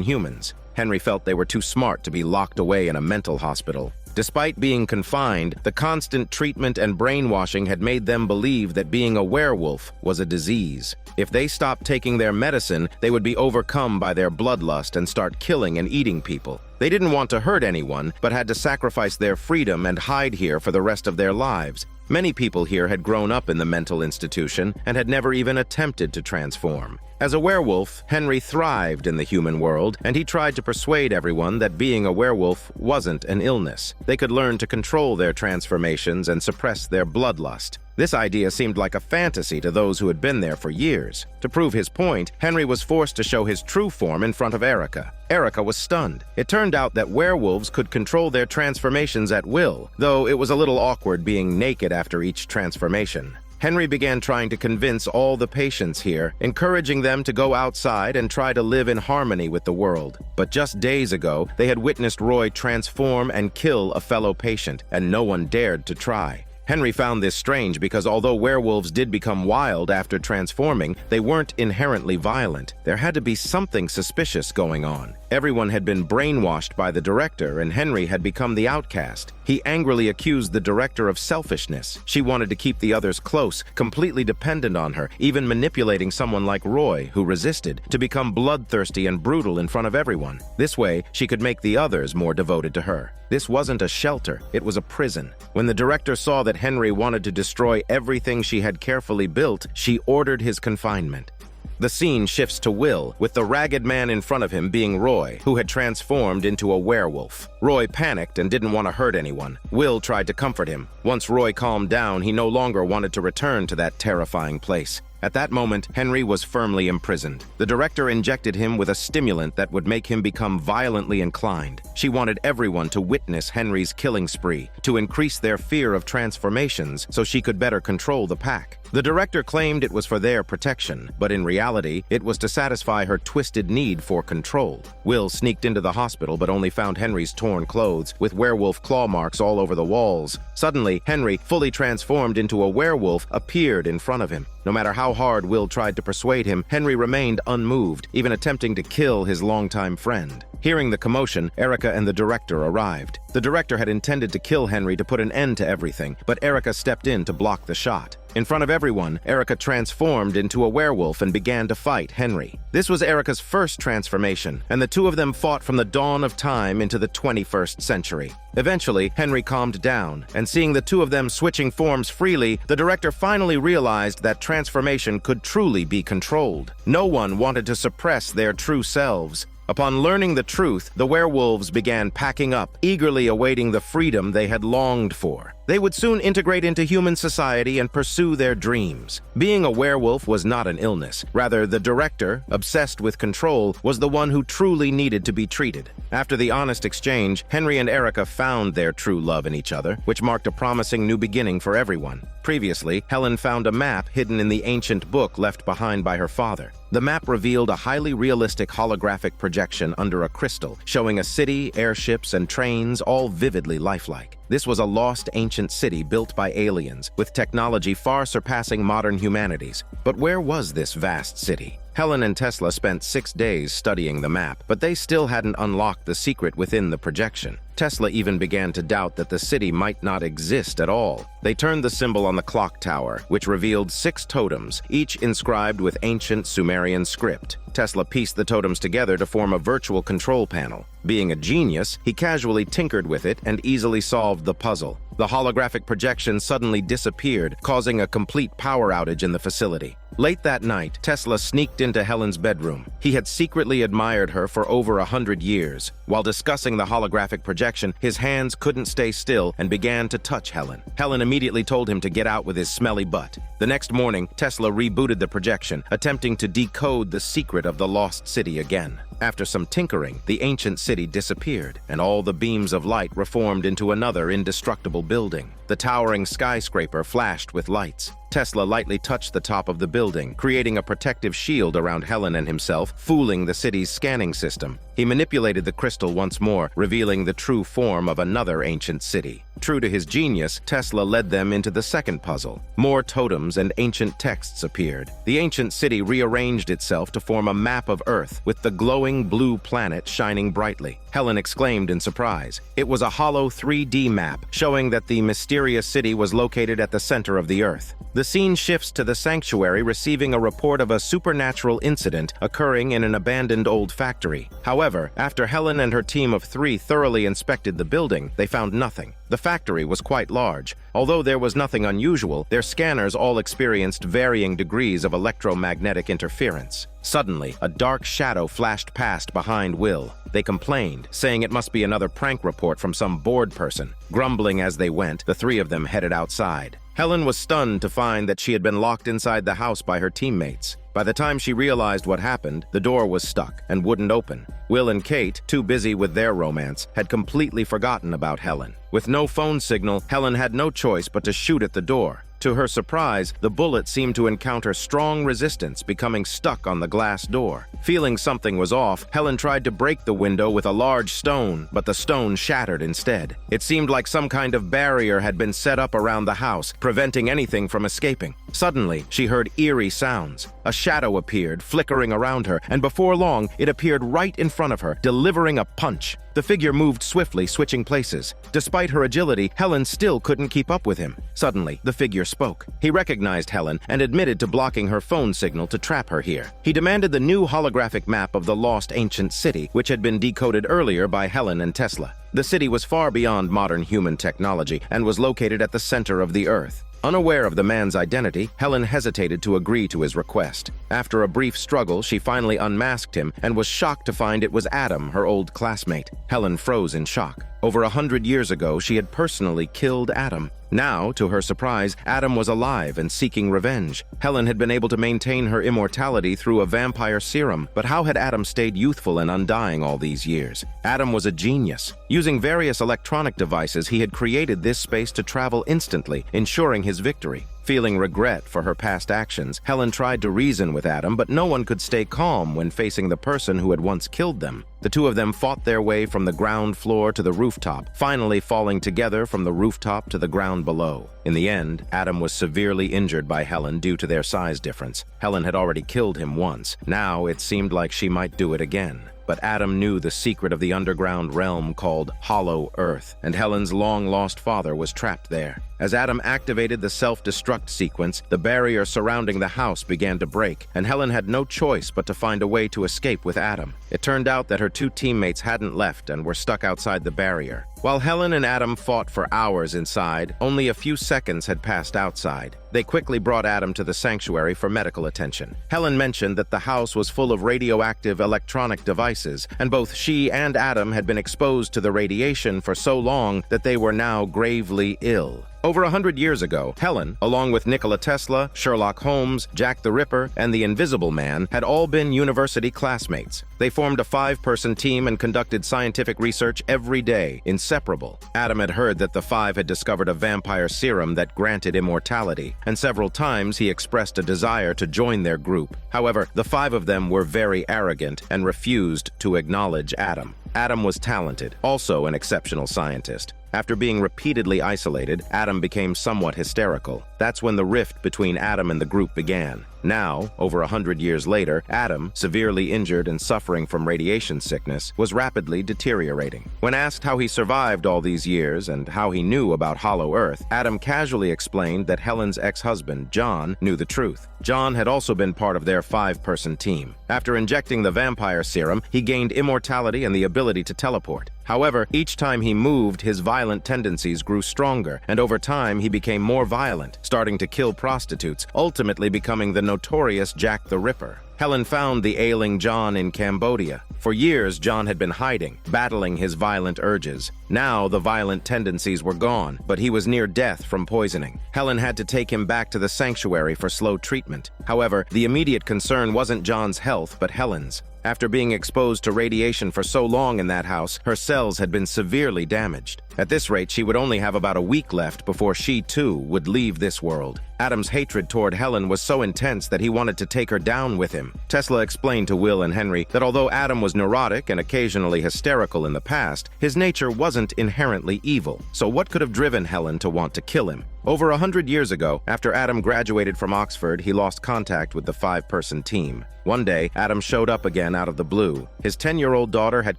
humans. Henry felt they were too smart to be locked away in a mental hospital. Despite being confined, the constant treatment and brainwashing had made them believe that being a werewolf was a disease. If they stopped taking their medicine, they would be overcome by their bloodlust and start killing and eating people. They didn't want to hurt anyone, but had to sacrifice their freedom and hide here for the rest of their lives. Many people here had grown up in the mental institution and had never even attempted to transform. As a werewolf, Henry thrived in the human world, and he tried to persuade everyone that being a werewolf wasn't an illness. They could learn to control their transformations and suppress their bloodlust. This idea seemed like a fantasy to those who had been there for years. To prove his point, Henry was forced to show his true form in front of Erica. Erica was stunned. It turned out that werewolves could control their transformations at will, though it was a little awkward being naked after each transformation. Henry began trying to convince all the patients here, encouraging them to go outside and try to live in harmony with the world. But just days ago, they had witnessed Roy transform and kill a fellow patient, and no one dared to try. Henry found this strange because although werewolves did become wild after transforming, they weren't inherently violent. There had to be something suspicious going on. Everyone had been brainwashed by the director, and Henry had become the outcast. He angrily accused the director of selfishness. She wanted to keep the others close, completely dependent on her, even manipulating someone like Roy, who resisted, to become bloodthirsty and brutal in front of everyone. This way, she could make the others more devoted to her. This wasn't a shelter, it was a prison. When the director saw that Henry wanted to destroy everything she had carefully built, she ordered his confinement. The scene shifts to Will, with the ragged man in front of him being Roy, who had transformed into a werewolf. Roy panicked and didn't want to hurt anyone. Will tried to comfort him. Once Roy calmed down, he no longer wanted to return to that terrifying place. At that moment, Henry was firmly imprisoned. The director injected him with a stimulant that would make him become violently inclined. She wanted everyone to witness Henry's killing spree, to increase their fear of transformations so she could better control the pack. The director claimed it was for their protection, but in reality, it was to satisfy her twisted need for control. Will sneaked into the hospital but only found Henry's torn clothes, with werewolf claw marks all over the walls. Suddenly, Henry, fully transformed into a werewolf, appeared in front of him. No matter how hard Will tried to persuade him, Henry remained unmoved, even attempting to kill his longtime friend. Hearing the commotion, Erica and the director arrived. The director had intended to kill Henry to put an end to everything, but Erica stepped in to block the shot. In front of everyone, Erica transformed into a werewolf and began to fight Henry. This was Erica's first transformation, and the two of them fought from the dawn of time into the 21st century. Eventually, Henry calmed down, and seeing the two of them switching forms freely, the director finally realized that transformation could truly be controlled. No one wanted to suppress their true selves. Upon learning the truth, the werewolves began packing up, eagerly awaiting the freedom they had longed for. They would soon integrate into human society and pursue their dreams. Being a werewolf was not an illness. Rather, the director, obsessed with control, was the one who truly needed to be treated. After the honest exchange, Henry and Erica found their true love in each other, which marked a promising new beginning for everyone. Previously, Helen found a map hidden in the ancient book left behind by her father. The map revealed a highly realistic holographic projection under a crystal, showing a city, airships, and trains, all vividly lifelike. This was a lost ancient city built by aliens, with technology far surpassing modern humanity's. But where was this vast city? Helen and Tesla spent 6 days studying the map, but they still hadn't unlocked the secret within the projection. Tesla even began to doubt that the city might not exist at all. They turned the symbol on the clock tower, which revealed 6 totems, each inscribed with ancient Sumerian script. Tesla pieced the totems together to form a virtual control panel. Being a genius, he casually tinkered with it and easily solved the puzzle. The holographic projection suddenly disappeared, causing a complete power outage in the facility. Late that night, Tesla sneaked into Helen's bedroom. He had secretly admired her for over 100 years. While discussing the holographic projection, his hands couldn't stay still and began to touch Helen. Helen immediately told him to get out with his smelly butt. The next morning, Tesla rebooted the projection, attempting to decode the secret of the lost city again. After some tinkering, the ancient city disappeared, and all the beams of light reformed into another indestructible building. The towering skyscraper flashed with lights. Tesla lightly touched the top of the building, creating a protective shield around Helen and himself, fooling the city's scanning system. He manipulated the crystal once more, revealing the true form of another ancient city. True to his genius, Tesla led them into the second puzzle. More totems and ancient texts appeared. The ancient city rearranged itself to form a map of Earth, with the glowing blue planet shining brightly. Helen exclaimed in surprise. It was a hollow 3D map, showing that the mysterious city was located at the center of the Earth. The scene shifts to the sanctuary receiving a report of a supernatural incident occurring in an abandoned old factory. However, after Helen and her team of 3 thoroughly inspected the building, they found nothing. The factory was quite large. Although there was nothing unusual, their scanners all experienced varying degrees of electromagnetic interference. Suddenly, a dark shadow flashed past behind Will. They complained, saying it must be another prank report from some bored person. Grumbling as they went, the 3 of them headed outside. Helen was stunned to find that she had been locked inside the house by her teammates. By the time she realized what happened, the door was stuck and wouldn't open. Will and Kate, too busy with their romance, had completely forgotten about Helen. With no phone signal, Helen had no choice but to shoot at the door. To her surprise, the bullet seemed to encounter strong resistance, becoming stuck on the glass door. Feeling something was off, Helen tried to break the window with a large stone, but the stone shattered instead. It seemed like some kind of barrier had been set up around the house, preventing anything from escaping. Suddenly, she heard eerie sounds. A shadow appeared, flickering around her, and before long, it appeared right in front of her, delivering a punch. The figure moved swiftly, switching places. Despite her agility, Helen still couldn't keep up with him. Suddenly, the figure spoke. He recognized Helen and admitted to blocking her phone signal to trap her here. He demanded the new holographic map of the lost ancient city, which had been decoded earlier by Helen and Tesla. The city was far beyond modern human technology and was located at the center of the Earth. Unaware of the man's identity, Helen hesitated to agree to his request. After a brief struggle, she finally unmasked him and was shocked to find it was Adam, her old classmate. Helen froze in shock. Over 100 years ago, she had personally killed Adam. Now, to her surprise, Adam was alive and seeking revenge. Helen had been able to maintain her immortality through a vampire serum, but how had Adam stayed youthful and undying all these years? Adam was a genius. Using various electronic devices, he had created this space to travel instantly, ensuring his victory. Feeling regret for her past actions, Helen tried to reason with Adam, but no one could stay calm when facing the person who had once killed them. The 2 of them fought their way from the ground floor to the rooftop, finally falling together from the rooftop to the ground below. In the end, Adam was severely injured by Helen due to their size difference. Helen had already killed him once. Now it seemed like she might do it again. But Adam knew the secret of the underground realm called Hollow Earth, and Helen's long-lost father was trapped there. As Adam activated the self-destruct sequence, the barrier surrounding the house began to break, and Helen had no choice but to find a way to escape with Adam. It turned out that her 2 teammates hadn't left and were stuck outside the barrier. While Helen and Adam fought for hours inside, only a few seconds had passed outside. They quickly brought Adam to the sanctuary for medical attention. Helen mentioned that the house was full of radioactive electronic devices, and both she and Adam had been exposed to the radiation for so long that they were now gravely ill. Over 100 years ago, Helen, along with Nikola Tesla, Sherlock Holmes, Jack the Ripper, and the Invisible Man, had all been university classmates. They formed a 5-person team and conducted scientific research every day, inseparable. Adam had heard that the 5 had discovered a vampire serum that granted immortality, and several times he expressed a desire to join their group. However, the 5 of them were very arrogant and refused to acknowledge Adam. Adam was talented, also an exceptional scientist. After being repeatedly isolated, Adam became somewhat hysterical. That's when the rift between Adam and the group began. Now, over 100 years later, Adam, severely injured and suffering from radiation sickness, was rapidly deteriorating. When asked how he survived all these years and how he knew about Hollow Earth, Adam casually explained that Helen's ex-husband, John, knew the truth. John had also been part of their 5-person team. After injecting the vampire serum, he gained immortality and the ability to teleport. However, each time he moved, his violent tendencies grew stronger, and over time he became more violent, starting to kill prostitutes, ultimately becoming the notorious Jack the Ripper. Helen found the ailing John in Cambodia. For years, John had been hiding, battling his violent urges. Now, the violent tendencies were gone, but he was near death from poisoning. Helen had to take him back to the sanctuary for slow treatment. However, the immediate concern wasn't John's health, but Helen's. After being exposed to radiation for so long in that house, her cells had been severely damaged. At this rate, she would only have about a week left before she, too, would leave this world. Adam's hatred toward Helen was so intense that he wanted to take her down with him. Tesla explained to Will and Henry that although Adam was neurotic and occasionally hysterical in the past, his nature wasn't inherently evil. So what could have driven Helen to want to kill him? Over 100 years ago, after Adam graduated from Oxford, he lost contact with the 5-person team. One day, Adam showed up again out of the blue. His 10-year-old daughter had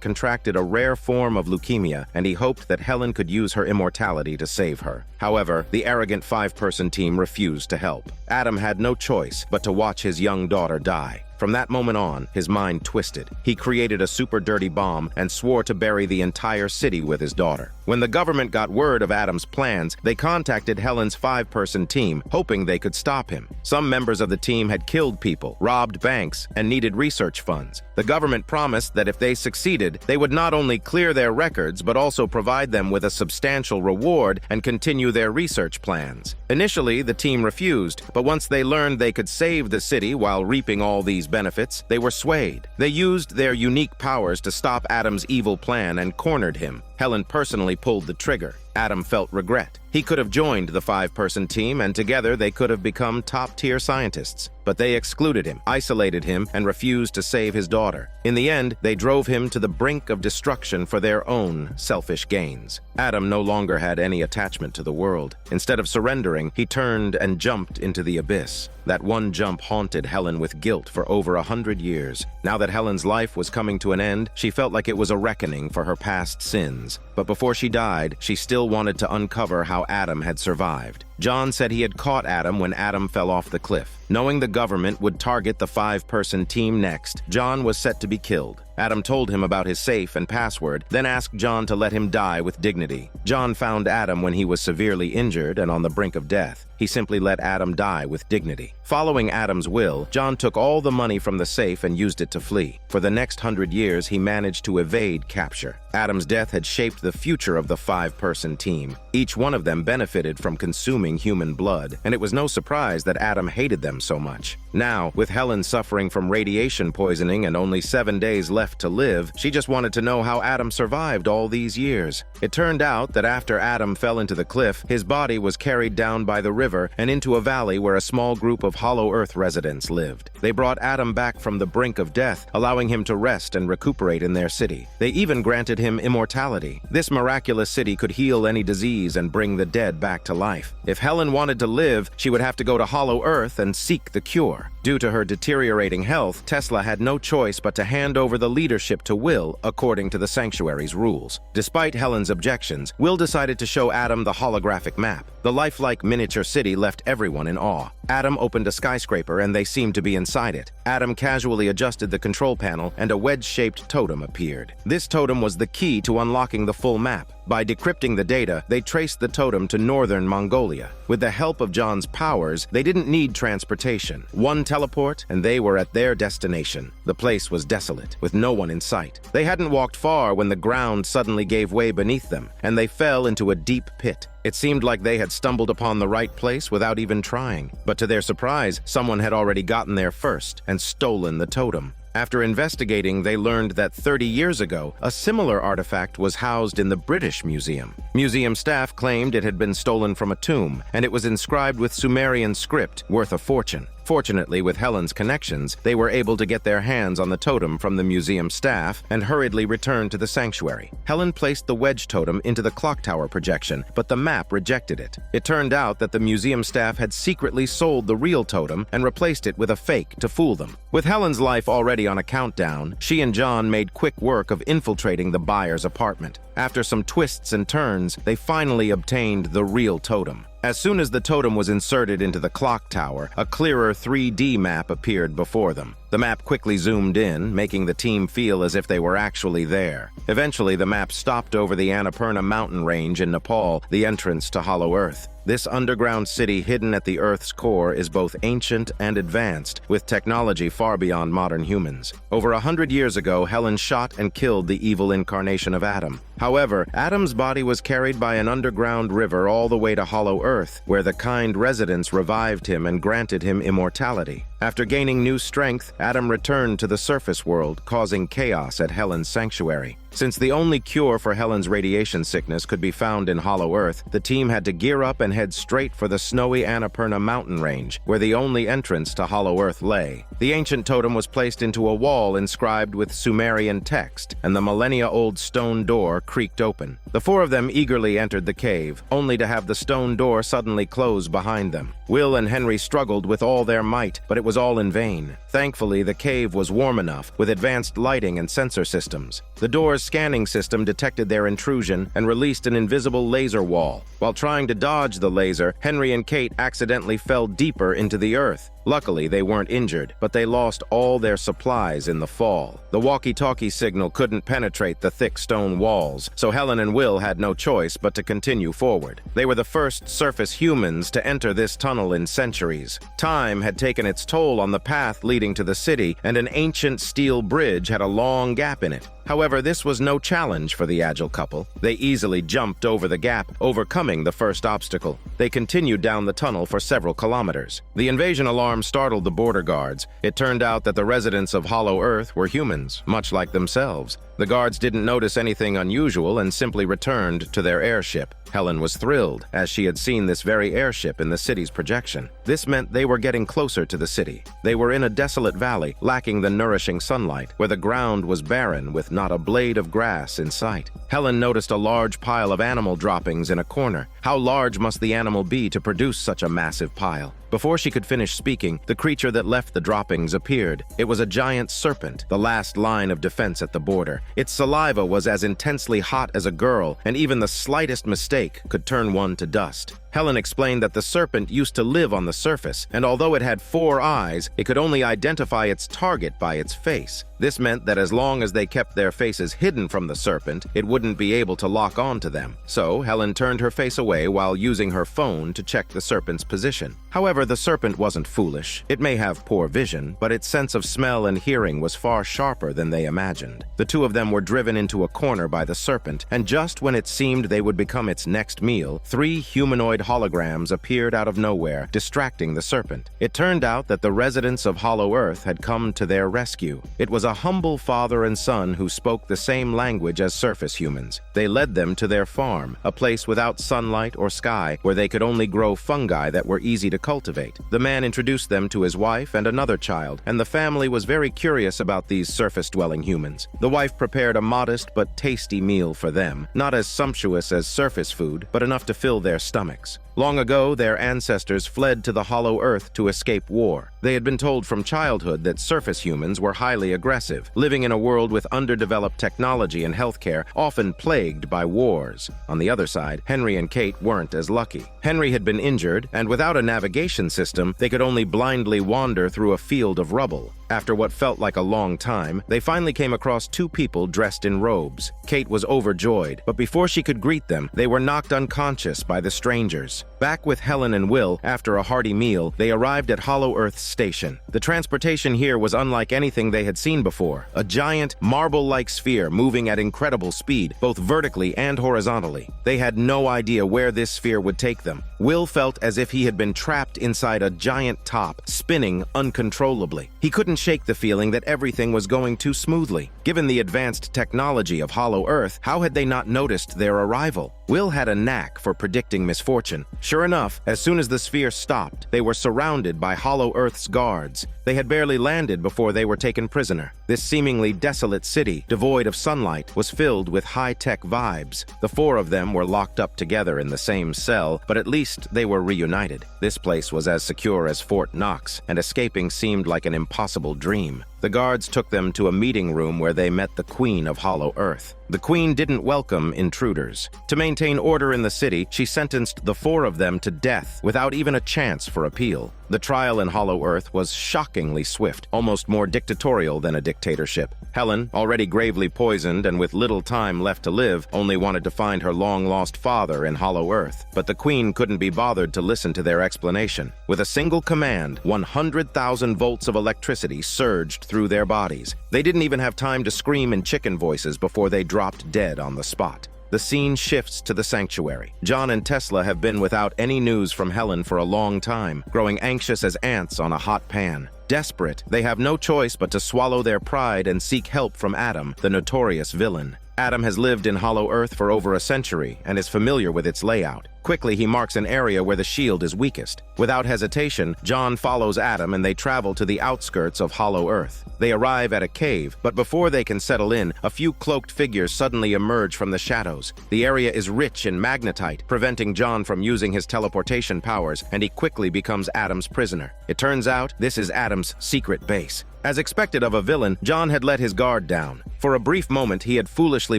contracted a rare form of leukemia, and he hoped that Helen could use her immortality to save her. However, the arrogant 5-person team refused to help. Adam had no choice but to watch his young daughter die. From that moment on, his mind twisted. He created a super dirty bomb and swore to bury the entire city with his daughter. When the government got word of Adam's plans, they contacted Helen's 5-person team, hoping they could stop him. Some members of the team had killed people, robbed banks, and needed research funds. The government promised that if they succeeded, they would not only clear their records, but also provide them with a substantial reward and continue their research plans. Initially, the team refused, but once they learned they could save the city while reaping all these benefits, they were swayed. They used their unique powers to stop Adam's evil plan and cornered him. Helen personally pulled the trigger. Adam felt regret. He could have joined the 5-person team, and together they could have become top-tier scientists. But they excluded him, isolated him, and refused to save his daughter. In the end, they drove him to the brink of destruction for their own selfish gains. Adam no longer had any attachment to the world. Instead of surrendering, he turned and jumped into the abyss. That one jump haunted Helen with guilt for over 100 years. Now that Helen's life was coming to an end, she felt like it was a reckoning for her past sins. But before she died, she still wanted to uncover how Adam had survived. John said he had caught Adam when Adam fell off the cliff. Knowing the government would target the 5-person team next, John was set to be killed. Adam told him about his safe and password, then asked John to let him die with dignity. John found Adam when he was severely injured and on the brink of death. He simply let Adam die with dignity. Following Adam's will, John took all the money from the safe and used it to flee. For the next 100 years, he managed to evade capture. Adam's death had shaped the future of the 5-person team. Each one of them benefited from consuming human blood, and it was no surprise that Adam hated them so much. Now, with Helen suffering from radiation poisoning and only 7 days left to live, she just wanted to know how Adam survived all these years. It turned out that after Adam fell into the cliff, his body was carried down by the river and into a valley where a small group of Hollow Earth residents lived. They brought Adam back from the brink of death, allowing him to rest and recuperate in their city. They even granted him immortality. This miraculous city could heal any disease and bring the dead back to life. If Helen wanted to live, she would have to go to Hollow Earth and seek the cure. Due to her deteriorating health, Tesla had no choice but to hand over the leadership to Will according to the sanctuary's rules. Despite Helen's objections, Will decided to show Adam the holographic map. The lifelike miniature city left everyone in awe. Adam opened a skyscraper and they seemed to be inside it. Adam casually adjusted the control panel and a wedge-shaped totem appeared. This totem was the key to unlocking the full map. By decrypting the data, they traced the totem to northern Mongolia. With the help of John's powers, they didn't need transportation. One teleport, and they were at their destination. The place was desolate, with no one in sight. They hadn't walked far when the ground suddenly gave way beneath them, and they fell into a deep pit. It seemed like they had stumbled upon the right place without even trying. But to their surprise, someone had already gotten there first and stolen the totem. After investigating, they learned that 30 years ago, a similar artifact was housed in the British Museum. Museum staff claimed it had been stolen from a tomb, and it was inscribed with Sumerian script worth a fortune. Fortunately, with Helen's connections, they were able to get their hands on the totem from the museum staff and hurriedly returned to the sanctuary. Helen placed the wedge totem into the clock tower projection, but the map rejected it. It turned out that the museum staff had secretly sold the real totem and replaced it with a fake to fool them. With Helen's life already on a countdown, she and John made quick work of infiltrating the buyer's apartment. After some twists and turns, they finally obtained the real totem. As soon as the totem was inserted into the clock tower, a clearer 3D map appeared before them. The map quickly zoomed in, making the team feel as if they were actually there. Eventually, the map stopped over the Annapurna mountain range in Nepal, the entrance to Hollow Earth. This underground city hidden at the Earth's core is both ancient and advanced, with technology far beyond modern humans. Over 100 years ago, Helen shot and killed the evil incarnation of Adam. However, Adam's body was carried by an underground river all the way to Hollow Earth, where the kind residents revived him and granted him immortality. After gaining new strength, Adam returned to the surface world, causing chaos at Helen's sanctuary. Since the only cure for Helen's radiation sickness could be found in Hollow Earth, the team had to gear up and head straight for the snowy Annapurna mountain range, where the only entrance to Hollow Earth lay. The ancient totem was placed into a wall inscribed with Sumerian text, and the millennia-old stone door creaked open. The four of them eagerly entered the cave, only to have the stone door suddenly close behind them. Will and Henry struggled with all their might, but it was all in vain. Thankfully, the cave was warm enough, with advanced lighting and sensor systems. The door's scanning system detected their intrusion and released an invisible laser wall. While trying to dodge the laser, Henry and Kate accidentally fell deeper into the earth. Luckily, they weren't injured, but they lost all their supplies in the fall. The walkie-talkie signal couldn't penetrate the thick stone walls, so Helen and Will had no choice but to continue forward. They were the first surface humans to enter this tunnel in centuries. Time had taken its toll on the path leading to the city, and an ancient steel bridge had a long gap in it. However, this was no challenge for the agile couple. They easily jumped over the gap, overcoming the first obstacle. They continued down the tunnel for several kilometers. The invasion alarm startled the border guards. It turned out that the residents of Hollow Earth were humans, much like themselves. The guards didn't notice anything unusual and simply returned to their airship. Helen was thrilled, as she had seen this very airship in the city's projection. This meant they were getting closer to the city. They were in a desolate valley, lacking the nourishing sunlight, where the ground was barren with not a blade of grass in sight. Helen noticed a large pile of animal droppings in a corner. How large must the animal be to produce such a massive pile? Before she could finish speaking, the creature that left the droppings appeared. It was a giant serpent, the last line of defense at the border. Its saliva was as intensely hot as a girl, and even the slightest mistake could turn one to dust. Helen explained that the serpent used to live on the surface, and although it had 4 eyes, it could only identify its target by its face. This meant that as long as they kept their faces hidden from the serpent, it wouldn't be able to lock on to them. So Helen turned her face away while using her phone to check the serpent's position. However, the serpent wasn't foolish. It may have poor vision, but its sense of smell and hearing was far sharper than they imagined. The two of them were driven into a corner by the serpent, and just when it seemed they would become its next meal, 3 humanoid holograms appeared out of nowhere, distracting the serpent. It turned out that the residents of Hollow Earth had come to their rescue. It was a humble father and son who spoke the same language as surface humans. They led them to their farm, a place without sunlight or sky, where they could only grow fungi that were easy to cultivate. The man introduced them to his wife and another child, and the family was very curious about these surface-dwelling humans. The wife prepared a modest but tasty meal for them, not as sumptuous as surface food, but enough to fill their stomachs. Long ago, their ancestors fled to the Hollow Earth to escape war. They had been told from childhood that surface humans were highly aggressive, living in a world with underdeveloped technology and healthcare, often plagued by wars. On the other side, Henry and Kate weren't as lucky. Henry had been injured, and without a navigation system, they could only blindly wander through a field of rubble. After what felt like a long time, they finally came across 2 people dressed in robes. Kate was overjoyed, but before she could greet them, they were knocked unconscious by the strangers. Back with Helen and Will, after a hearty meal, they arrived at Hollow Earth Station. The transportation here was unlike anything they had seen before. A giant, marble-like sphere moving at incredible speed, both vertically and horizontally. They had no idea where this sphere would take them. Will felt as if he had been trapped inside a giant top, spinning uncontrollably. He couldn't shake the feeling that everything was going too smoothly. Given the advanced technology of Hollow Earth, how had they not noticed their arrival? Will had a knack for predicting misfortune. Sure enough, as soon as the sphere stopped, they were surrounded by Hollow Earth's guards. They had barely landed before they were taken prisoner. This seemingly desolate city, devoid of sunlight, was filled with high-tech vibes. The four of them were locked up together in the same cell, but at least they were reunited. This place was as secure as Fort Knox, and escaping seemed like an impossible dream. The guards took them to a meeting room where they met the Queen of Hollow Earth. The Queen didn't welcome intruders. To maintain order in the city, she sentenced the four of them to death without even a chance for appeal. The trial in Hollow Earth was shockingly swift, almost more dictatorial than a dictatorship. Helen, already gravely poisoned and with little time left to live, only wanted to find her long-lost father in Hollow Earth. But the Queen couldn't be bothered to listen to their explanation. With a single command, 100,000 volts of electricity surged through their bodies. They didn't even have time to scream in chicken voices before they dropped dead on the spot. The scene shifts to the sanctuary. John and Tesla have been without any news from Helen for a long time, growing anxious as ants on a hot pan. Desperate, they have no choice but to swallow their pride and seek help from Adam, the notorious villain. Adam has lived in Hollow Earth for over a century and is familiar with its layout. Quickly, he marks an area where the shield is weakest. Without hesitation, John follows Adam and they travel to the outskirts of Hollow Earth. They arrive at a cave, but before they can settle in, a few cloaked figures suddenly emerge from the shadows. The area is rich in magnetite, preventing John from using his teleportation powers, and he quickly becomes Adam's prisoner. It turns out, this is Adam's secret base. As expected of a villain, John had let his guard down. For a brief moment, he had foolishly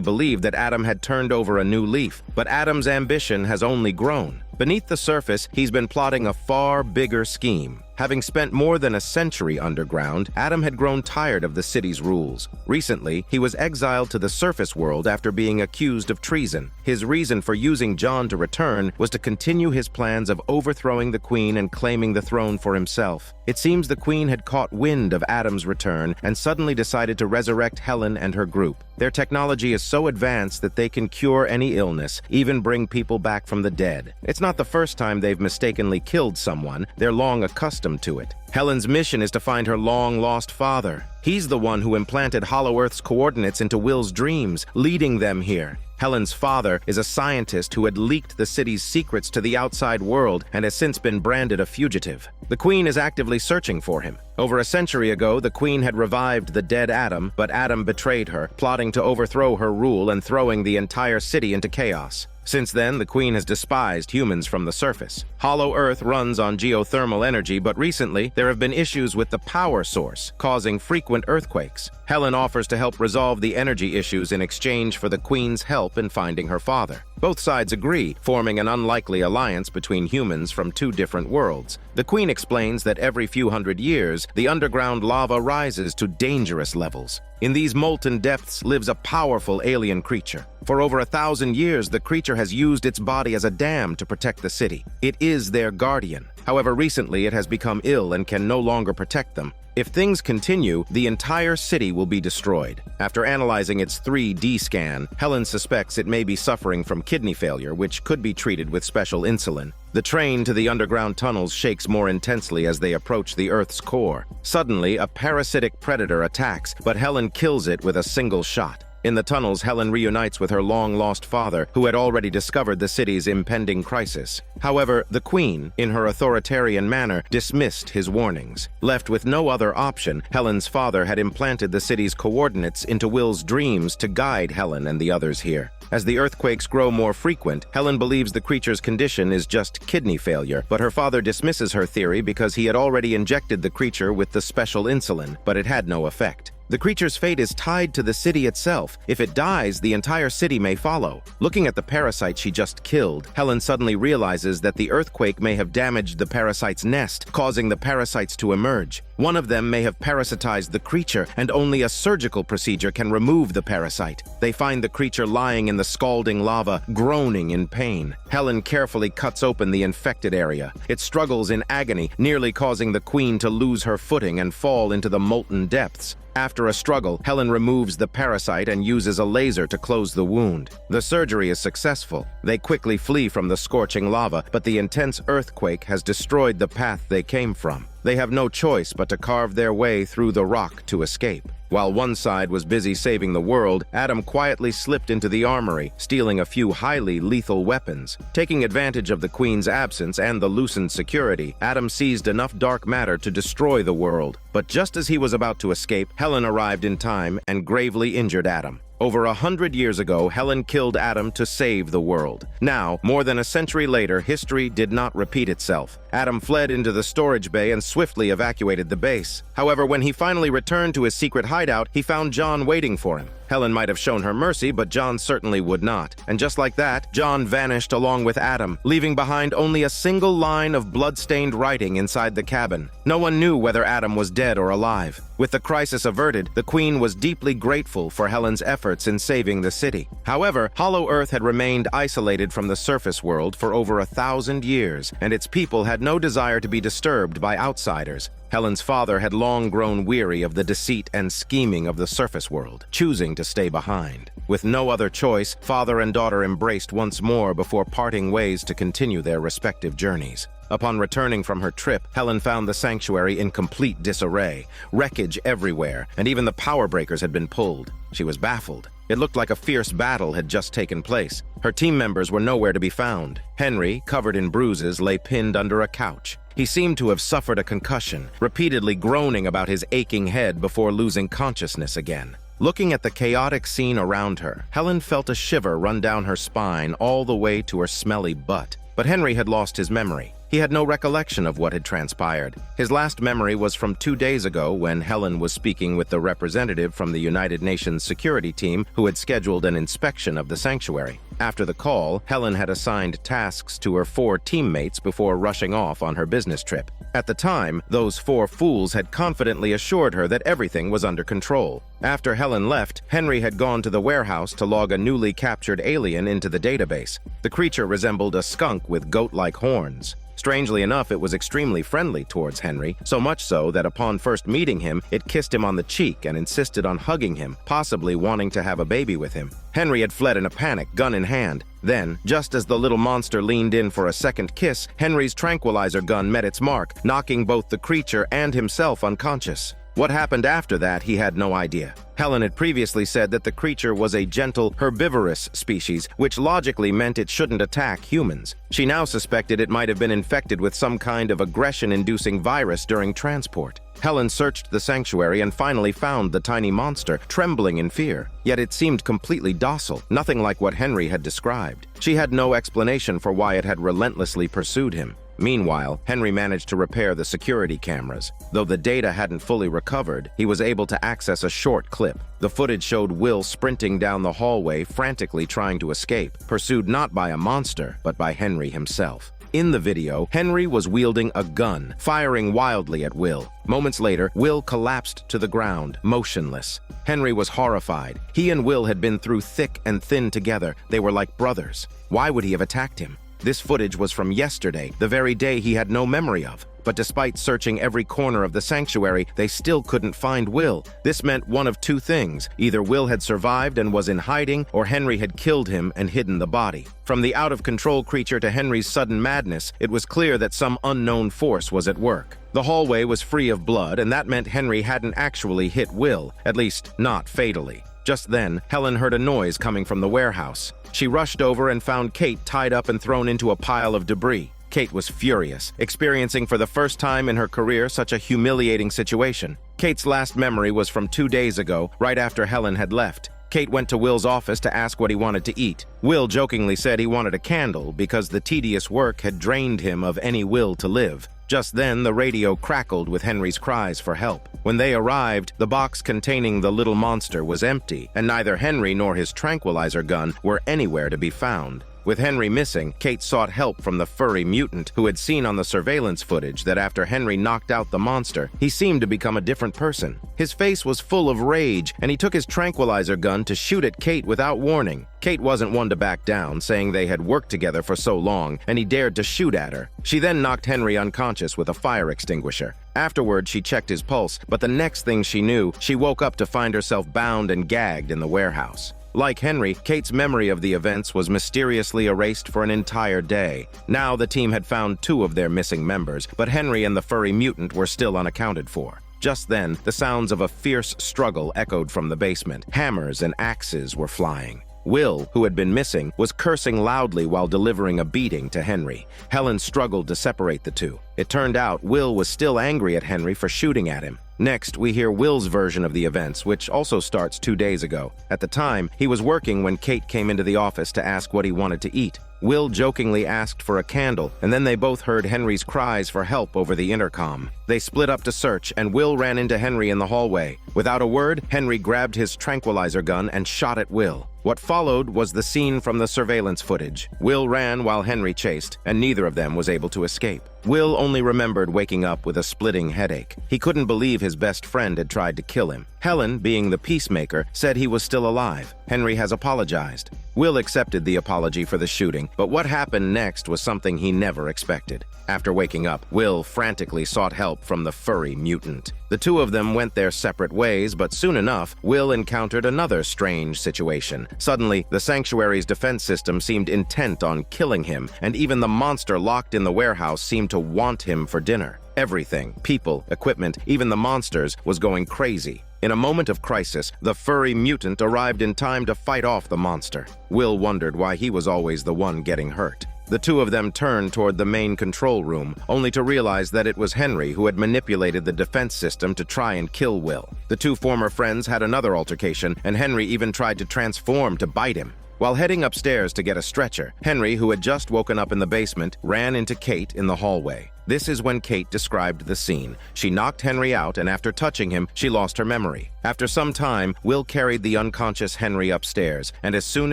believed that Adam had turned over a new leaf, but Adam's ambition has only grown. Beneath the surface, he's been plotting a far bigger scheme. Having spent more than a century underground, Adam had grown tired of the city's rules. Recently, he was exiled to the surface world after being accused of treason. His reason for using John to return was to continue his plans of overthrowing the Queen and claiming the throne for himself. It seems the Queen had caught wind of Adam's return and suddenly decided to resurrect Helen and her group. Their technology is so advanced that they can cure any illness, even bring people back from the dead. It's not the first time they've mistakenly killed someone. They're long accustomed to it. Helen's mission is to find her long-lost father. He's the one who implanted Hollow Earth's coordinates into Will's dreams, leading them here. Helen's father is a scientist who had leaked the city's secrets to the outside world and has since been branded a fugitive. The Queen is actively searching for him. Over a century ago, the Queen had revived the dead Adam, but Adam betrayed her, plotting to overthrow her rule and throwing the entire city into chaos. Since then, the Queen has despised humans from the surface. Hollow Earth runs on geothermal energy, but recently there have been issues with the power source, causing frequent earthquakes. Helen offers to help resolve the energy issues in exchange for the Queen's help in finding her father. Both sides agree, forming an unlikely alliance between humans from two different worlds. The Queen explains that every few hundred years, the underground lava rises to dangerous levels. In these molten depths lives a powerful alien creature. For over 1,000 years, the creature has used its body as a dam to protect the city. It is their guardian. However, recently it has become ill and can no longer protect them. If things continue, the entire city will be destroyed. After analyzing its 3D scan, Helen suspects it may be suffering from kidney failure, which could be treated with special insulin. The train to the underground tunnels shakes more intensely as they approach the Earth's core. Suddenly, a parasitic predator attacks, but Helen kills it with a single shot. In the tunnels, Helen reunites with her long-lost father, who had already discovered the city's impending crisis. However, the Queen, in her authoritarian manner, dismissed his warnings. Left with no other option, Helen's father had implanted the city's coordinates into Will's dreams to guide Helen and the others here. As the earthquakes grow more frequent, Helen believes the creature's condition is just kidney failure, but her father dismisses her theory because he had already injected the creature with the special insulin, but it had no effect. The creature's fate is tied to the city itself. If it dies, the entire city may follow. Looking at the parasite she just killed, Helen suddenly realizes that the earthquake may have damaged the parasite's nest, causing the parasites to emerge. One of them may have parasitized the creature, and only a surgical procedure can remove the parasite. They find the creature lying in the scalding lava, groaning in pain. Helen carefully cuts open the infected area. It struggles in agony, nearly causing the Queen to lose her footing and fall into the molten depths. After a struggle, Helen removes the parasite and uses a laser to close the wound. The surgery is successful. They quickly flee from the scorching lava, but the intense earthquake has destroyed the path they came from. They have no choice but to carve their way through the rock to escape. While one side was busy saving the world, Adam quietly slipped into the armory, stealing a few highly lethal weapons. Taking advantage of the Queen's absence and the loosened security, Adam seized enough dark matter to destroy the world. But just as he was about to escape, Helen arrived in time and gravely injured Adam. Over 100 years ago, Helen killed Adam to save the world. Now, more than a century later, history did not repeat itself. Adam fled into the storage bay and swiftly evacuated the base. However, when he finally returned to his secret hideout, he found John waiting for him. Helen might have shown her mercy, but John certainly would not. And just like that, John vanished along with Adam, leaving behind only a single line of blood-stained writing inside the cabin. No one knew whether Adam was dead or alive. With the crisis averted, the Queen was deeply grateful for Helen's efforts in saving the city. However, Hollow Earth had remained isolated from the surface world for over 1,000 years, and its people had no desire to be disturbed by outsiders. Helen's father had long grown weary of the deceit and scheming of the surface world, choosing to stay behind. With no other choice, father and daughter embraced once more before parting ways to continue their respective journeys. Upon returning from her trip, Helen found the sanctuary in complete disarray, wreckage everywhere, and even the power breakers had been pulled. She was baffled. It looked like a fierce battle had just taken place. Her team members were nowhere to be found. Henry, covered in bruises, lay pinned under a couch. He seemed to have suffered a concussion, repeatedly groaning about his aching head before losing consciousness again. Looking at the chaotic scene around her, Helen felt a shiver run down her spine all the way to her smelly butt. But Henry had lost his memory. He had no recollection of what had transpired. His last memory was from 2 days ago when Helen was speaking with the representative from the United Nations security team who had scheduled an inspection of the sanctuary. After the call, Helen had assigned tasks to her 4 teammates before rushing off on her business trip. At the time, those 4 fools had confidently assured her that everything was under control. After Helen left, Henry had gone to the warehouse to log a newly captured alien into the database. The creature resembled a skunk with goat-like horns. Strangely enough, it was extremely friendly towards Henry, so much so that upon first meeting him, it kissed him on the cheek and insisted on hugging him, possibly wanting to have a baby with him. Henry had fled in a panic, gun in hand. Then, just as the little monster leaned in for a second kiss, Henry's tranquilizer gun met its mark, knocking both the creature and himself unconscious. What happened after that, he had no idea. Helen had previously said that the creature was a gentle, herbivorous species, which logically meant it shouldn't attack humans. She now suspected it might have been infected with some kind of aggression-inducing virus during transport. Helen searched the sanctuary and finally found the tiny monster, trembling in fear. Yet it seemed completely docile, nothing like what Henry had described. She had no explanation for why it had relentlessly pursued him. Meanwhile, Henry managed to repair the security cameras. Though the data hadn't fully recovered, he was able to access a short clip. The footage showed Will sprinting down the hallway, frantically trying to escape, pursued not by a monster, but by Henry himself. In the video, Henry was wielding a gun, firing wildly at Will. Moments later, Will collapsed to the ground, motionless. Henry was horrified. He and Will had been through thick and thin together. They were like brothers. Why would he have attacked him? This footage was from yesterday, the very day he had no memory of. But despite searching every corner of the sanctuary, they still couldn't find Will. This meant one of 2 things. Either Will had survived and was in hiding, or Henry had killed him and hidden the body. From the out-of-control creature to Henry's sudden madness, it was clear that some unknown force was at work. The hallway was free of blood, and that meant Henry hadn't actually hit Will, at least not fatally. Just then, Helen heard a noise coming from the warehouse. She rushed over and found Kate tied up and thrown into a pile of debris. Kate was furious, experiencing for the first time in her career such a humiliating situation. Kate's last memory was from 2 days ago, right after Helen had left. Kate went to Will's office to ask what he wanted to eat. Will jokingly said he wanted a candle because the tedious work had drained him of any will to live. Just then, the radio crackled with Henry's cries for help. When they arrived, the box containing the little monster was empty, and neither Henry nor his tranquilizer gun were anywhere to be found. With Henry missing, Kate sought help from the furry mutant who had seen on the surveillance footage that after Henry knocked out the monster, he seemed to become a different person. His face was full of rage, and he took his tranquilizer gun to shoot at Kate without warning. Kate wasn't one to back down, saying they had worked together for so long, and he dared to shoot at her. She then knocked Henry unconscious with a fire extinguisher. Afterward, she checked his pulse, but the next thing she knew, she woke up to find herself bound and gagged in the warehouse. Like Henry, Kate's memory of the events was mysteriously erased for an entire day. Now the team had found 2 of their missing members, but Henry and the furry mutant were still unaccounted for. Just then, the sounds of a fierce struggle echoed from the basement. Hammers and axes were flying. Will, who had been missing, was cursing loudly while delivering a beating to Henry. Helen struggled to separate the two. It turned out Will was still angry at Henry for shooting at him. Next, we hear Will's version of the events, which also starts 2 days ago. At the time, he was working when Kate came into the office to ask what he wanted to eat. Will jokingly asked for a candle, and then they both heard Henry's cries for help over the intercom. They split up to search, and Will ran into Henry in the hallway. Without a word, Henry grabbed his tranquilizer gun and shot at Will. What followed was the scene from the surveillance footage. Will ran while Henry chased, and neither of them was able to escape. Will only remembered waking up with a splitting headache. He couldn't believe his best friend had tried to kill him. Helen, being the peacemaker, said he was still alive. Henry has apologized. Will accepted the apology for the shooting, but what happened next was something he never expected. After waking up, Will frantically sought help from the furry mutant. The 2 of them went their separate ways, but soon enough, Will encountered another strange situation. Suddenly, the sanctuary's defense system seemed intent on killing him, and even the monster locked in the warehouse seemed to want him for dinner. Everything, people, equipment, even the monsters, was going crazy. In a moment of crisis, the furry mutant arrived in time to fight off the monster. Will wondered why he was always the one getting hurt. The 2 of them turned toward the main control room, only to realize that it was Henry who had manipulated the defense system to try and kill Will. The 2 former friends had another altercation, and Henry even tried to transform to bite him. While heading upstairs to get a stretcher, Henry, who had just woken up in the basement, ran into Kate in the hallway. This is when Kate described the scene. She knocked Henry out, and after touching him, she lost her memory. After some time, Will carried the unconscious Henry upstairs, and as soon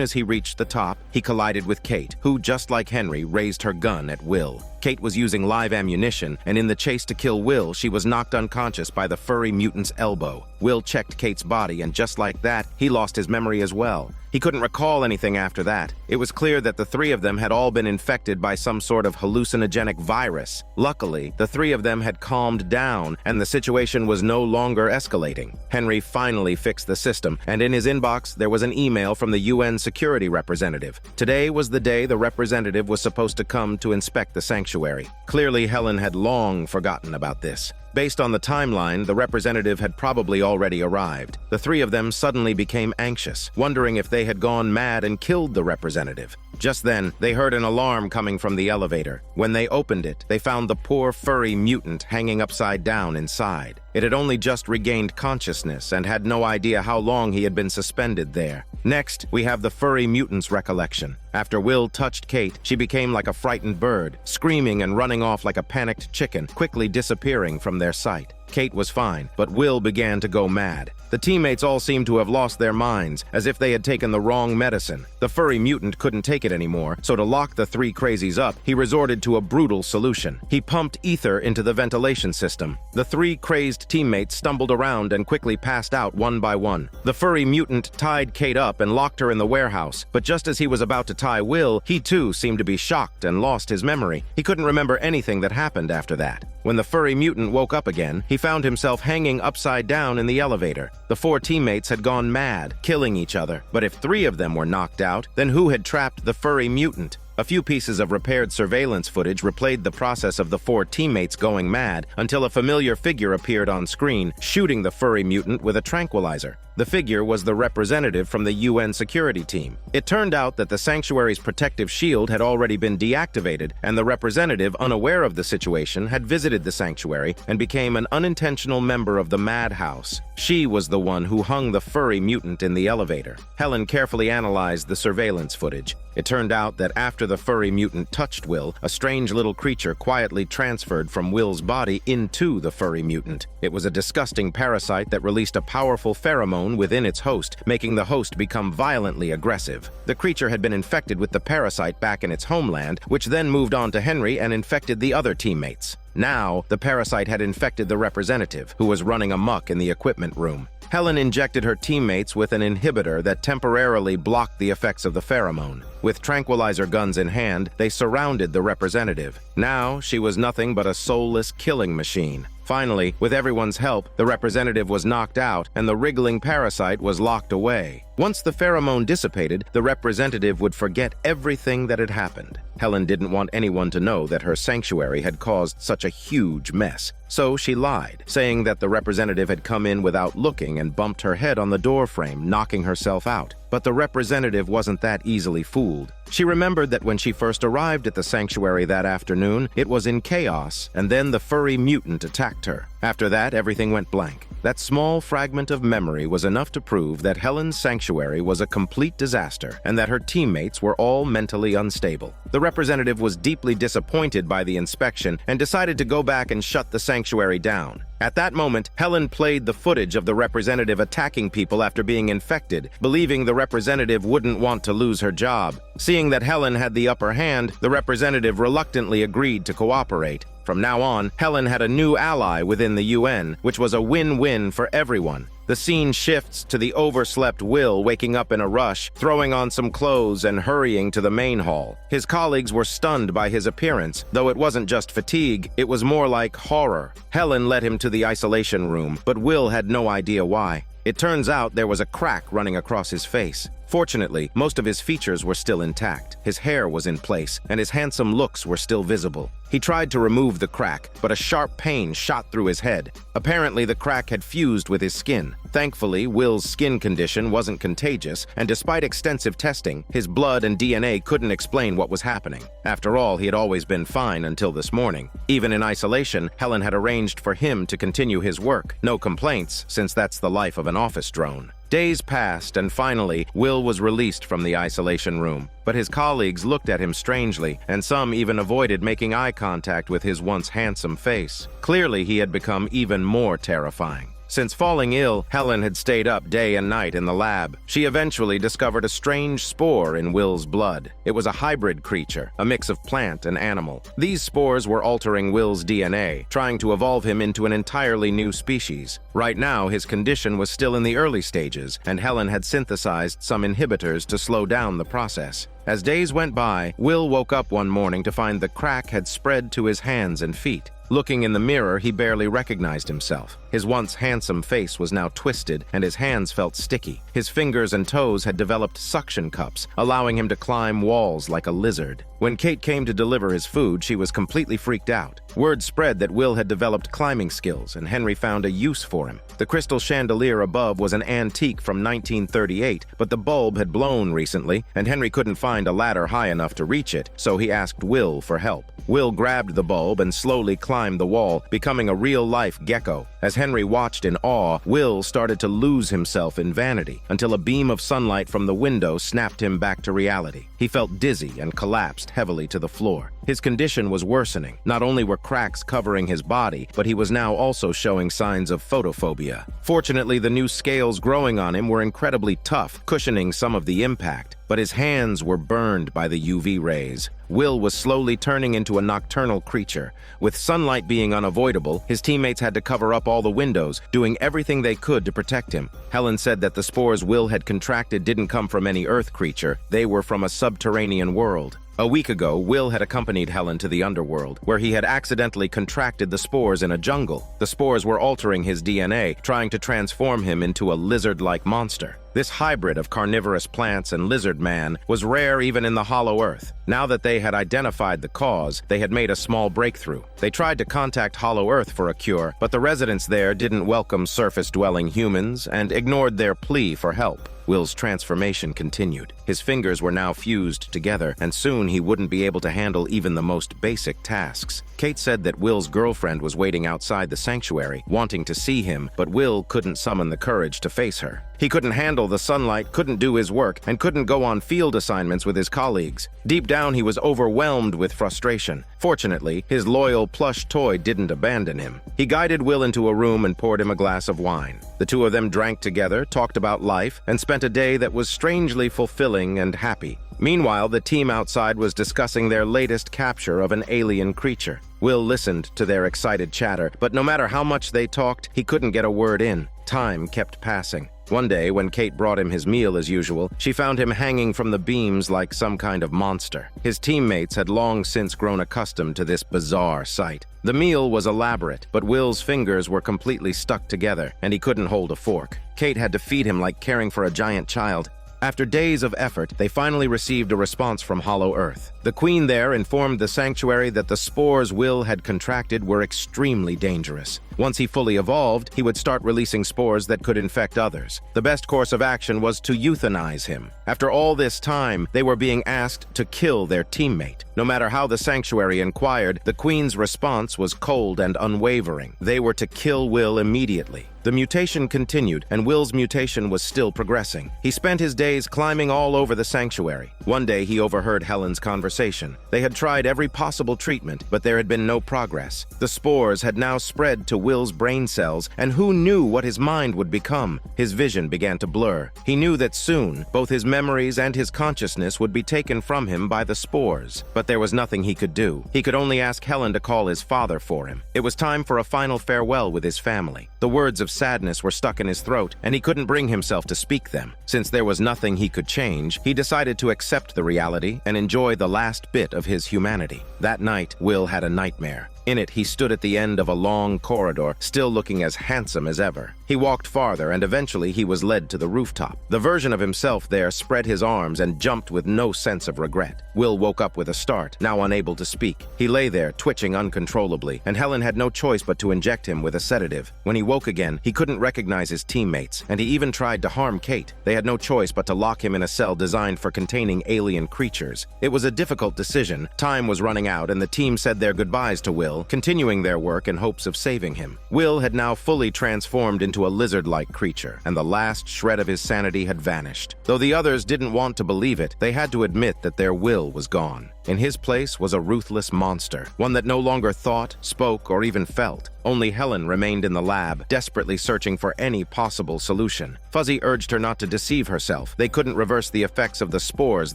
as he reached the top, he collided with Kate, who, just like Henry, raised her gun at Will. Kate was using live ammunition, and in the chase to kill Will, she was knocked unconscious by the furry mutant's elbow. Will checked Kate's body, and just like that, he lost his memory as well. He couldn't recall anything after that. It was clear that the 3 of them had all been infected by some sort of hallucinogenic virus. Luckily, the 3 of them had calmed down, and the situation was no longer escalating. Henry finally fixed the system, and in his inbox, there was an email from the UN security representative. Today was the day the representative was supposed to come to inspect the sanctuary. Clearly, Helen had long forgotten about this. Based on the timeline, the representative had probably already arrived. The 3 of them suddenly became anxious, wondering if they had gone mad and killed the representative. Just then, they heard an alarm coming from the elevator. When they opened it, they found the poor furry mutant hanging upside down inside. It had only just regained consciousness and had no idea how long he had been suspended there. Next, we have the furry mutant's recollection. After Will touched Kate, she became like a frightened bird, screaming and running off like a panicked chicken, quickly disappearing from their sight. Kate was fine, but Will began to go mad. The teammates all seemed to have lost their minds, as if they had taken the wrong medicine. The furry mutant couldn't take it anymore, so to lock the 3 crazies up, he resorted to a brutal solution. He pumped ether into the ventilation system. The 3 crazed teammates stumbled around and quickly passed out one by one. The furry mutant tied Kate up and locked her in the warehouse, but just as he was about to tie Will, he too seemed to be shocked and lost his memory. He couldn't remember anything that happened after that. When the furry mutant woke up again, he found himself hanging upside down in the elevator. The 4 teammates had gone mad, killing each other. But if 3 of them were knocked out, then who had trapped the furry mutant? A few pieces of repaired surveillance footage replayed the process of the 4 teammates going mad until a familiar figure appeared on screen, shooting the furry mutant with a tranquilizer. The figure was the representative from the UN security team. It turned out that the sanctuary's protective shield had already been deactivated, and the representative, unaware of the situation, had visited the sanctuary and became an unintentional member of the madhouse. She was the one who hung the furry mutant in the elevator. Helen carefully analyzed the surveillance footage. It turned out that after the furry mutant touched Will, a strange little creature quietly transferred from Will's body into the furry mutant. It was a disgusting parasite that released a powerful pheromone within its host, making the host become violently aggressive. The creature had been infected with the parasite back in its homeland, which then moved on to Henry and infected the other teammates. Now, the parasite had infected the representative, who was running amok in the equipment room. Helen injected her teammates with an inhibitor that temporarily blocked the effects of the pheromone. With tranquilizer guns in hand, they surrounded the representative. Now, she was nothing but a soulless killing machine. Finally, with everyone's help, the representative was knocked out and the wriggling parasite was locked away. Once the pheromone dissipated, the representative would forget everything that had happened. Helen didn't want anyone to know that her sanctuary had caused such a huge mess, so she lied, saying that the representative had come in without looking and bumped her head on the door frame, knocking herself out. But the representative wasn't that easily fooled. She remembered that when she first arrived at the sanctuary that afternoon, it was in chaos, and then the furry mutant attacked her. After that, everything went blank. That small fragment of memory was enough to prove that Helen's sanctuary was a complete disaster and that her teammates were all mentally unstable. The representative was deeply disappointed by the inspection and decided to go back and shut the sanctuary down. At that moment, Helen played the footage of the representative attacking people after being infected, believing the representative wouldn't want to lose her job. Seeing that Helen had the upper hand, the representative reluctantly agreed to cooperate. From now on, Helen had a new ally within the UN, which was a win-win for everyone. The scene shifts to the overslept Will waking up in a rush, throwing on some clothes and hurrying to the main hall. His colleagues were stunned by his appearance, though it wasn't just fatigue, it was more like horror. Helen led him to the isolation room, but Will had no idea why. It turns out there was a crack running across his face. Fortunately, most of his features were still intact. His hair was in place, and his handsome looks were still visible. He tried to remove the crack, but a sharp pain shot through his head. Apparently, the crack had fused with his skin. Thankfully, Will's skin condition wasn't contagious, and despite extensive testing, his blood and DNA couldn't explain what was happening. After all, he had always been fine until this morning. Even in isolation, Helen had arranged for him to continue his work. No complaints, since that's the life of an office drone. Days passed, and finally, Will was released from the isolation room. But his colleagues looked at him strangely, and some even avoided making eye contact with his once handsome face. Clearly, he had become even more terrifying. Since falling ill, Helen had stayed up day and night in the lab. She eventually discovered a strange spore in Will's blood. It was a hybrid creature, a mix of plant and animal. These spores were altering Will's DNA, trying to evolve him into an entirely new species. Right now, his condition was still in the early stages, and Helen had synthesized some inhibitors to slow down the process. As days went by, Will woke up one morning to find the crack had spread to his hands and feet. Looking in the mirror, he barely recognized himself. His once handsome face was now twisted, and his hands felt sticky. His fingers and toes had developed suction cups, allowing him to climb walls like a lizard. When Kate came to deliver his food, she was completely freaked out. Word spread that Will had developed climbing skills, and Henry found a use for him. The crystal chandelier above was an antique from 1938, but the bulb had blown recently, and Henry couldn't find a ladder high enough to reach it, so he asked Will for help. Will grabbed the bulb and slowly climbed the wall, becoming a real-life gecko. As Henry watched in awe, Will started to lose himself in vanity, until a beam of sunlight from the window snapped him back to reality. He felt dizzy and collapsed heavily to the floor. His condition was worsening. Not only were cracks covering his body, but he was now also showing signs of photophobia. Fortunately, the new scales growing on him were incredibly tough, cushioning some of the impact. But his hands were burned by the UV rays. Will was slowly turning into a nocturnal creature. With sunlight being unavoidable, his teammates had to cover up all the windows, doing everything they could to protect him. Helen said that the spores Will had contracted didn't come from any Earth creature. They were from a subterranean world. A week ago, Will had accompanied Helen to the underworld, where he had accidentally contracted the spores in a jungle. The spores were altering his DNA, trying to transform him into a lizard-like monster. This hybrid of carnivorous plants and Lizardman was rare even in the Hollow Earth. Now that they had identified the cause, they had made a small breakthrough. They tried to contact Hollow Earth for a cure, but the residents there didn't welcome surface-dwelling humans and ignored their plea for help. Will's transformation continued. His fingers were now fused together, and soon he wouldn't be able to handle even the most basic tasks. Kate said that Will's girlfriend was waiting outside the sanctuary, wanting to see him, but Will couldn't summon the courage to face her. He couldn't handle the sunlight, couldn't do his work, and couldn't go on field assignments with his colleagues. Deep down, he was overwhelmed with frustration. Fortunately, his loyal plush toy didn't abandon him. He guided Will into a room and poured him a glass of wine. The two of them drank together, talked about life, and spent a day that was strangely fulfilling and happy. Meanwhile, the team outside was discussing their latest capture of an alien creature. Will listened to their excited chatter, but no matter how much they talked, he couldn't get a word in. Time kept passing. One day, when Kate brought him his meal as usual, she found him hanging from the beams like some kind of monster. His teammates had long since grown accustomed to this bizarre sight. The meal was elaborate, but Will's fingers were completely stuck together, and he couldn't hold a fork. Kate had to feed him like caring for a giant child. After days of effort, they finally received a response from Hollow Earth. The Queen there informed the sanctuary that the spores Will had contracted were extremely dangerous. Once he fully evolved, he would start releasing spores that could infect others. The best course of action was to euthanize him. After all this time, they were being asked to kill their teammate. No matter how the sanctuary inquired, the Queen's response was cold and unwavering. They were to kill Will immediately. The mutation continued, and Will's mutation was still progressing. He spent his days climbing all over the sanctuary. One day, he overheard Helen's conversation. They had tried every possible treatment, but there had been no progress. The spores had now spread to Will's brain cells, and who knew what his mind would become? His vision began to blur. He knew that soon, both his memories and his consciousness would be taken from him by the spores. But there was nothing he could do. He could only ask Helen to call his father for him. It was time for a final farewell with his family. The words of sadness were stuck in his throat, and he couldn't bring himself to speak them. Since there was nothing he could change, he decided to accept the reality and enjoy the last bit of his humanity. That night, Will had a nightmare. In it, he stood at the end of a long corridor, still looking as handsome as ever. He walked farther, and eventually he was led to the rooftop. The version of himself there spread his arms and jumped with no sense of regret. Will woke up with a start, now unable to speak. He lay there, twitching uncontrollably, and Helen had no choice but to inject him with a sedative. When he woke again, he couldn't recognize his teammates, and he even tried to harm Kate. They had no choice but to lock him in a cell designed for containing alien creatures. It was a difficult decision. Time was running out, and the team said their goodbyes to Will, continuing their work in hopes of saving him. Will had now fully transformed into a lizard-like creature, and the last shred of his sanity had vanished. Though the others didn't want to believe it, they had to admit that their Will was gone. In his place was a ruthless monster, one that no longer thought, spoke, or even felt. Only Helen remained in the lab, desperately searching for any possible solution. Fuzzy urged her not to deceive herself. They couldn't reverse the effects of the spores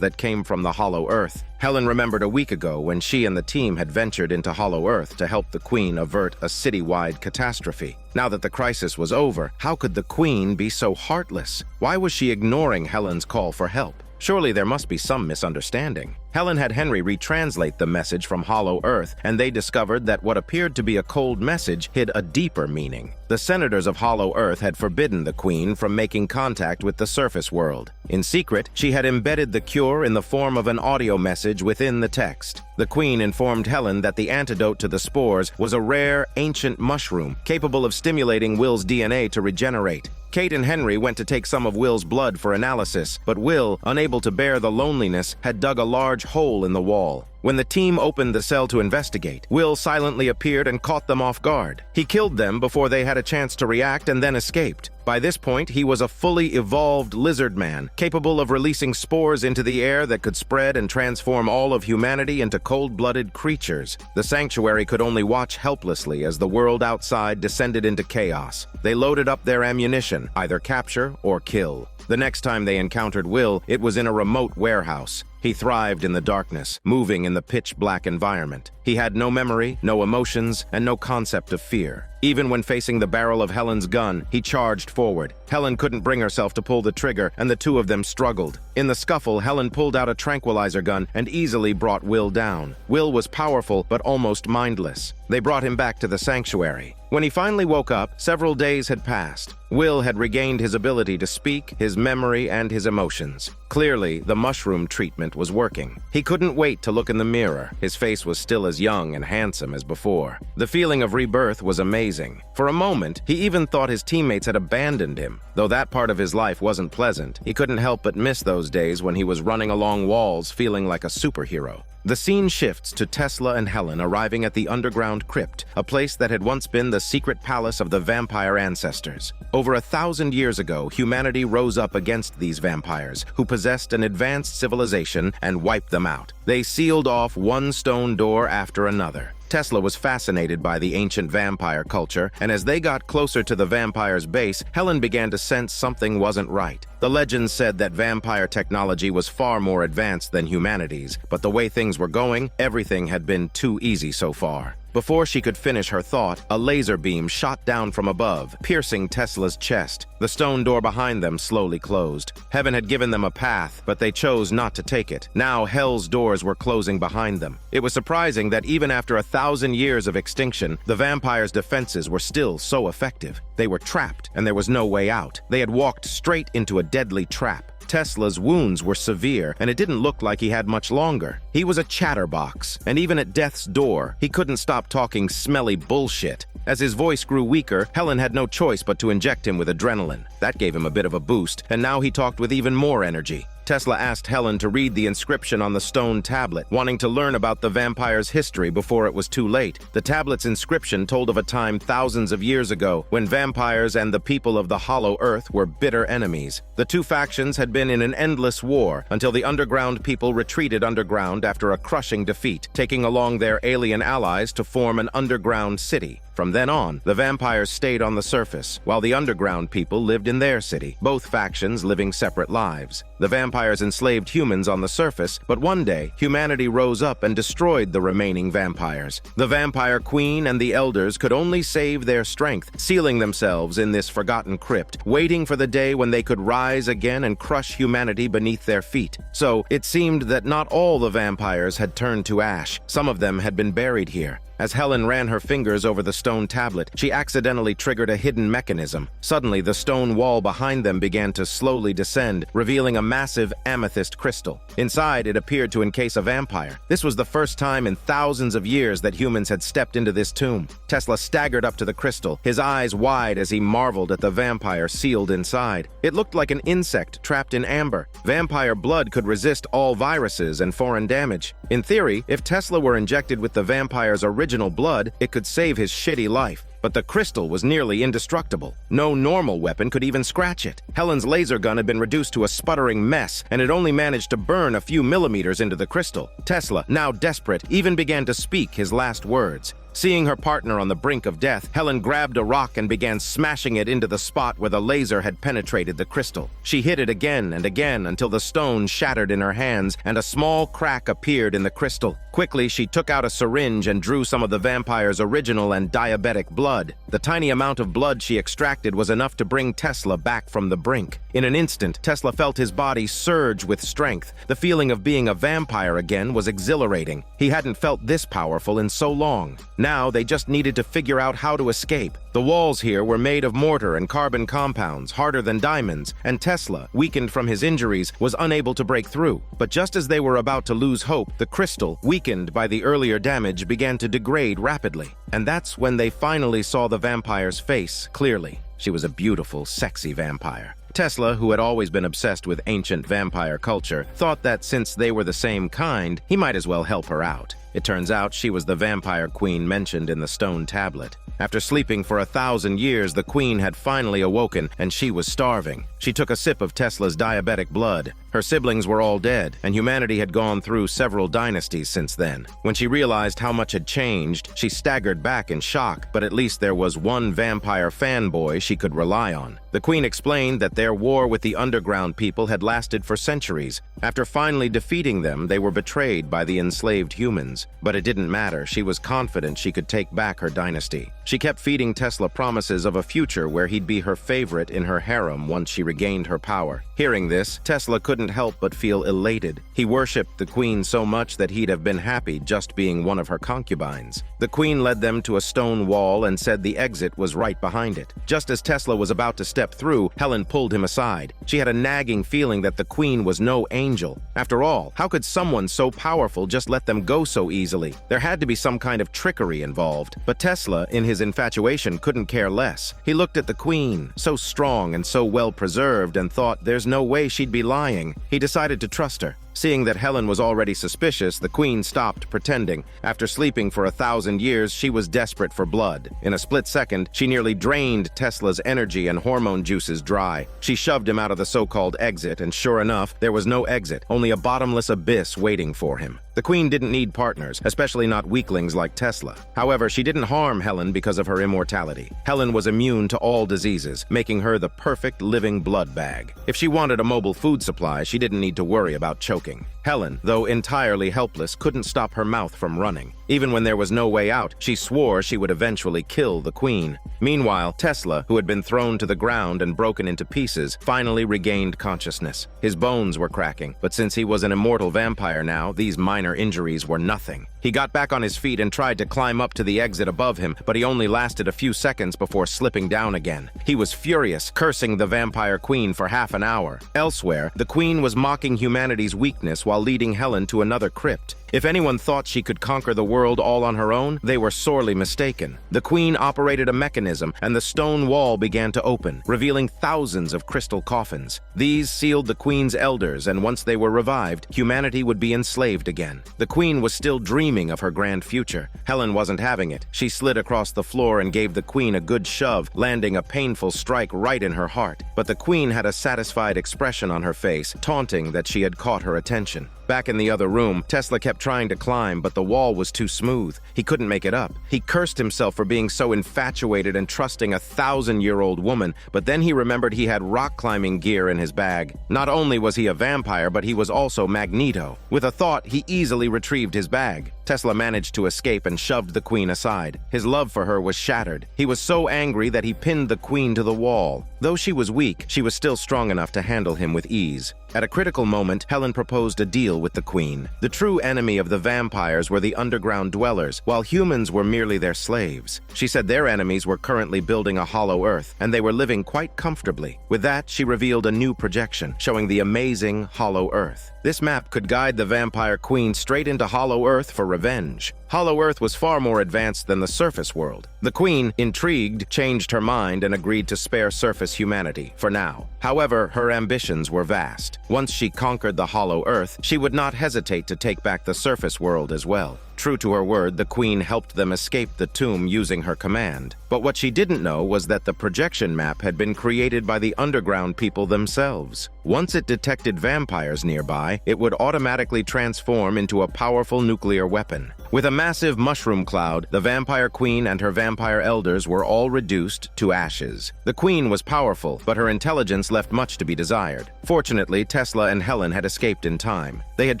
that came from the Hollow Earth. Helen remembered a week ago when she and the team had ventured into Hollow Earth to help the Queen avert a city-wide catastrophe. Now that the crisis was over, how could the Queen be so heartless? Why was she ignoring Helen's call for help? Surely there must be some misunderstanding. Helen had Henry retranslate the message from Hollow Earth, and they discovered that what appeared to be a cold message hid a deeper meaning. The senators of Hollow Earth had forbidden the Queen from making contact with the surface world. In secret, she had embedded the cure in the form of an audio message within the text. The Queen informed Helen that the antidote to the spores was a rare, ancient mushroom capable of stimulating Will's DNA to regenerate. Kate and Henry went to take some of Will's blood for analysis, but Will, unable to bear the loneliness, had dug a large hole in the wall. When the team opened the cell to investigate, Will silently appeared and caught them off guard. He killed them before they had a chance to react and then escaped. By this point, he was a fully evolved Lizardman, capable of releasing spores into the air that could spread and transform all of humanity into cold-blooded creatures. The sanctuary could only watch helplessly as the world outside descended into chaos. They loaded up their ammunition, either capture or kill. The next time they encountered Will, it was in a remote warehouse. He thrived in the darkness, moving in the pitch-black environment. He had no memory, no emotions, and no concept of fear. Even when facing the barrel of Helen's gun, he charged forward. Helen couldn't bring herself to pull the trigger, and the two of them struggled. In the scuffle, Helen pulled out a tranquilizer gun and easily brought Will down. Will was powerful, but almost mindless. They brought him back to the sanctuary. When he finally woke up, several days had passed. Will had regained his ability to speak, his memory, and his emotions. Clearly, the mushroom treatment was working. He couldn't wait to look in the mirror. His face was still as young and handsome as before. The feeling of rebirth was amazing. For a moment, he even thought his teammates had abandoned him. Though that part of his life wasn't pleasant, he couldn't help but miss those days when he was running along walls feeling like a superhero. The scene shifts to Tesla and Helen arriving at the underground crypt, a place that had once been the secret palace of the vampire ancestors. Over 1,000 years ago, humanity rose up against these vampires, who possessed an advanced civilization, and wiped them out. They sealed off one stone door after another. Tesla was fascinated by the ancient vampire culture, and as they got closer to the vampire's base, Helen began to sense something wasn't right. The The legends said that vampire technology was far more advanced than humanity's, but the way things were going, everything had been too easy so far. Before she could finish her thought, a laser beam shot down from above, piercing Tesla's chest. The stone door behind them slowly closed. Heaven had given them a path, but they chose not to take it. Now hell's doors were closing behind them. It was surprising that even after 1,000 years of extinction, the vampires' defenses were still so effective. They were trapped, and there was no way out. They had walked straight into a deadly trap. Tesla's wounds were severe, and it didn't look like he had much longer. He was a chatterbox, and even at death's door, he couldn't stop talking smelly bullshit. As his voice grew weaker, Helen had no choice but to inject him with adrenaline. That gave him a bit of a boost, and now he talked with even more energy. Tesla asked Helen to read the inscription on the stone tablet, wanting to learn about the vampire's history before it was too late. The tablet's inscription told of a time thousands of years ago when vampires and the people of the Hollow Earth were bitter enemies. The two factions had been in an endless war until the underground people retreated underground after a crushing defeat, taking along their alien allies to form an underground city. From then on, the vampires stayed on the surface, while the underground people lived in their city, both factions living separate lives. The vampires enslaved humans on the surface, but one day, humanity rose up and destroyed the remaining vampires. The vampire queen and the elders could only save their strength, sealing themselves in this forgotten crypt, waiting for the day when they could rise again and crush humanity beneath their feet. So, it seemed that not all the vampires had turned to ash. Some of them had been buried here. As Helen ran her fingers over the stone tablet, she accidentally triggered a hidden mechanism. Suddenly, the stone wall behind them began to slowly descend, revealing a massive amethyst crystal. Inside, it appeared to encase a vampire. This was the first time in thousands of years that humans had stepped into this tomb. Tesla staggered up to the crystal, his eyes wide as he marveled at the vampire sealed inside. It looked like an insect trapped in amber. Vampire blood could resist all viruses and foreign damage. In theory, if Tesla were injected with the vampire's original blood, it could save his shitty life. But the crystal was nearly indestructible. No normal weapon could even scratch it. Helen's laser gun had been reduced to a sputtering mess, and it only managed to burn a few millimeters into the crystal. Tesla, now desperate, even began to speak his last words. Seeing her partner on the brink of death, Helen grabbed a rock and began smashing it into the spot where the laser had penetrated the crystal. She hit it again and again until the stone shattered in her hands and a small crack appeared in the crystal. Quickly, she took out a syringe and drew some of the vampire's original and diabetic blood. The tiny amount of blood she extracted was enough to bring Tesla back from the brink. In an instant, Tesla felt his body surge with strength. The feeling of being a vampire again was exhilarating. He hadn't felt this powerful in so long. Now they just needed to figure out how to escape. The walls here were made of mortar and carbon compounds, harder than diamonds, and Tesla, weakened from his injuries, was unable to break through. But just as they were about to lose hope, the crystal, weakened by the earlier damage, began to degrade rapidly. And that's when they finally saw the vampire's face clearly. She was a beautiful, sexy vampire. Tesla, who had always been obsessed with ancient vampire culture, thought that since they were the same kind, he might as well help her out. It turns out she was the vampire queen mentioned in the stone tablet. After sleeping for 1,000 years, the queen had finally awoken, and she was starving. She took a sip of Tesla's diabetic blood. Her siblings were all dead, and humanity had gone through several dynasties since then. When she realized how much had changed, she staggered back in shock, but at least there was one vampire fanboy she could rely on. The queen explained that their war with the underground people had lasted for centuries. After finally defeating them, they were betrayed by the enslaved humans. But it didn't matter. She was confident she could take back her dynasty. She kept feeding Tesla promises of a future where he'd be her favorite in her harem once she regained her power. Hearing this, Tesla couldn't help but feel elated. He worshipped the queen so much that he'd have been happy just being one of her concubines. The queen led them to a stone wall and said the exit was right behind it. Just as Tesla was about to step through, Helen pulled him aside. She had a nagging feeling that the queen was no angel. After all, how could someone so powerful just let them go so easily? There had to be some kind of trickery involved. But Tesla, in his infatuation, couldn't care less. He looked at the queen, so strong and so well preserved, and thought there's no way she'd be lying. He decided to trust her. Seeing that Helen was already suspicious, the queen stopped pretending. After sleeping for 1,000 years, she was desperate for blood. In a split second, she nearly drained Tesla's energy and hormone juices dry. She shoved him out of the so-called exit, and sure enough, there was no exit, only a bottomless abyss waiting for him. The Queen didn't need partners, especially not weaklings like Tesla. However, she didn't harm Helen because of her immortality. Helen was immune to all diseases, making her the perfect living blood bag. If she wanted a mobile food supply, she didn't need to worry about choking. Helen, though entirely helpless, couldn't stop her mouth from running. Even when there was no way out, she swore she would eventually kill the Queen. Meanwhile, Tesla, who had been thrown to the ground and broken into pieces, finally regained consciousness. His bones were cracking, but since he was an immortal vampire now, these minor injuries were nothing. He got back on his feet and tried to climb up to the exit above him, but he only lasted a few seconds before slipping down again. He was furious, cursing the vampire queen for half an hour. Elsewhere, the Queen was mocking humanity's weakness while leading Helen to another crypt. If anyone thought she could conquer the world all on her own, they were sorely mistaken. The Queen operated a mechanism, and the stone wall began to open, revealing thousands of crystal coffins. These sealed the Queen's elders, and once they were revived, humanity would be enslaved again. The Queen was still dreaming of her grand future. Helen wasn't having it. She slid across the floor and gave the Queen a good shove, landing a painful strike right in her heart. But the Queen had a satisfied expression on her face, taunting that she had caught her attention. Back in the other room, Tesla kept trying to climb, but the wall was too smooth. He couldn't make it up. He cursed himself for being so infatuated and trusting a 1,000-year-old woman, but then he remembered he had rock climbing gear in his bag. Not only was he a vampire, but he was also Magneto. With a thought, he easily retrieved his bag. Tesla managed to escape and shoved the Queen aside. His love for her was shattered. He was so angry that he pinned the Queen to the wall. Though she was weak, she was still strong enough to handle him with ease. At a critical moment, Helen proposed a deal with the Queen. The true enemy of the vampires were the underground dwellers, while humans were merely their slaves. She said their enemies were currently building a hollow earth, and they were living quite comfortably. With that, she revealed a new projection, showing the amazing hollow earth. This map could guide the vampire queen straight into hollow earth for revenge. Hollow Earth was far more advanced than the surface world. The Queen, intrigued, changed her mind and agreed to spare surface humanity, for now. However, her ambitions were vast. Once she conquered the Hollow Earth, she would not hesitate to take back the surface world as well. True to her word, the Queen helped them escape the tomb using her command. But what she didn't know was that the projection map had been created by the underground people themselves. Once it detected vampires nearby, it would automatically transform into a powerful nuclear weapon. With a massive mushroom cloud, the vampire queen and her vampire elders were all reduced to ashes. The queen was powerful, but her intelligence left much to be desired. Fortunately, Tesla and Helen had escaped in time. They had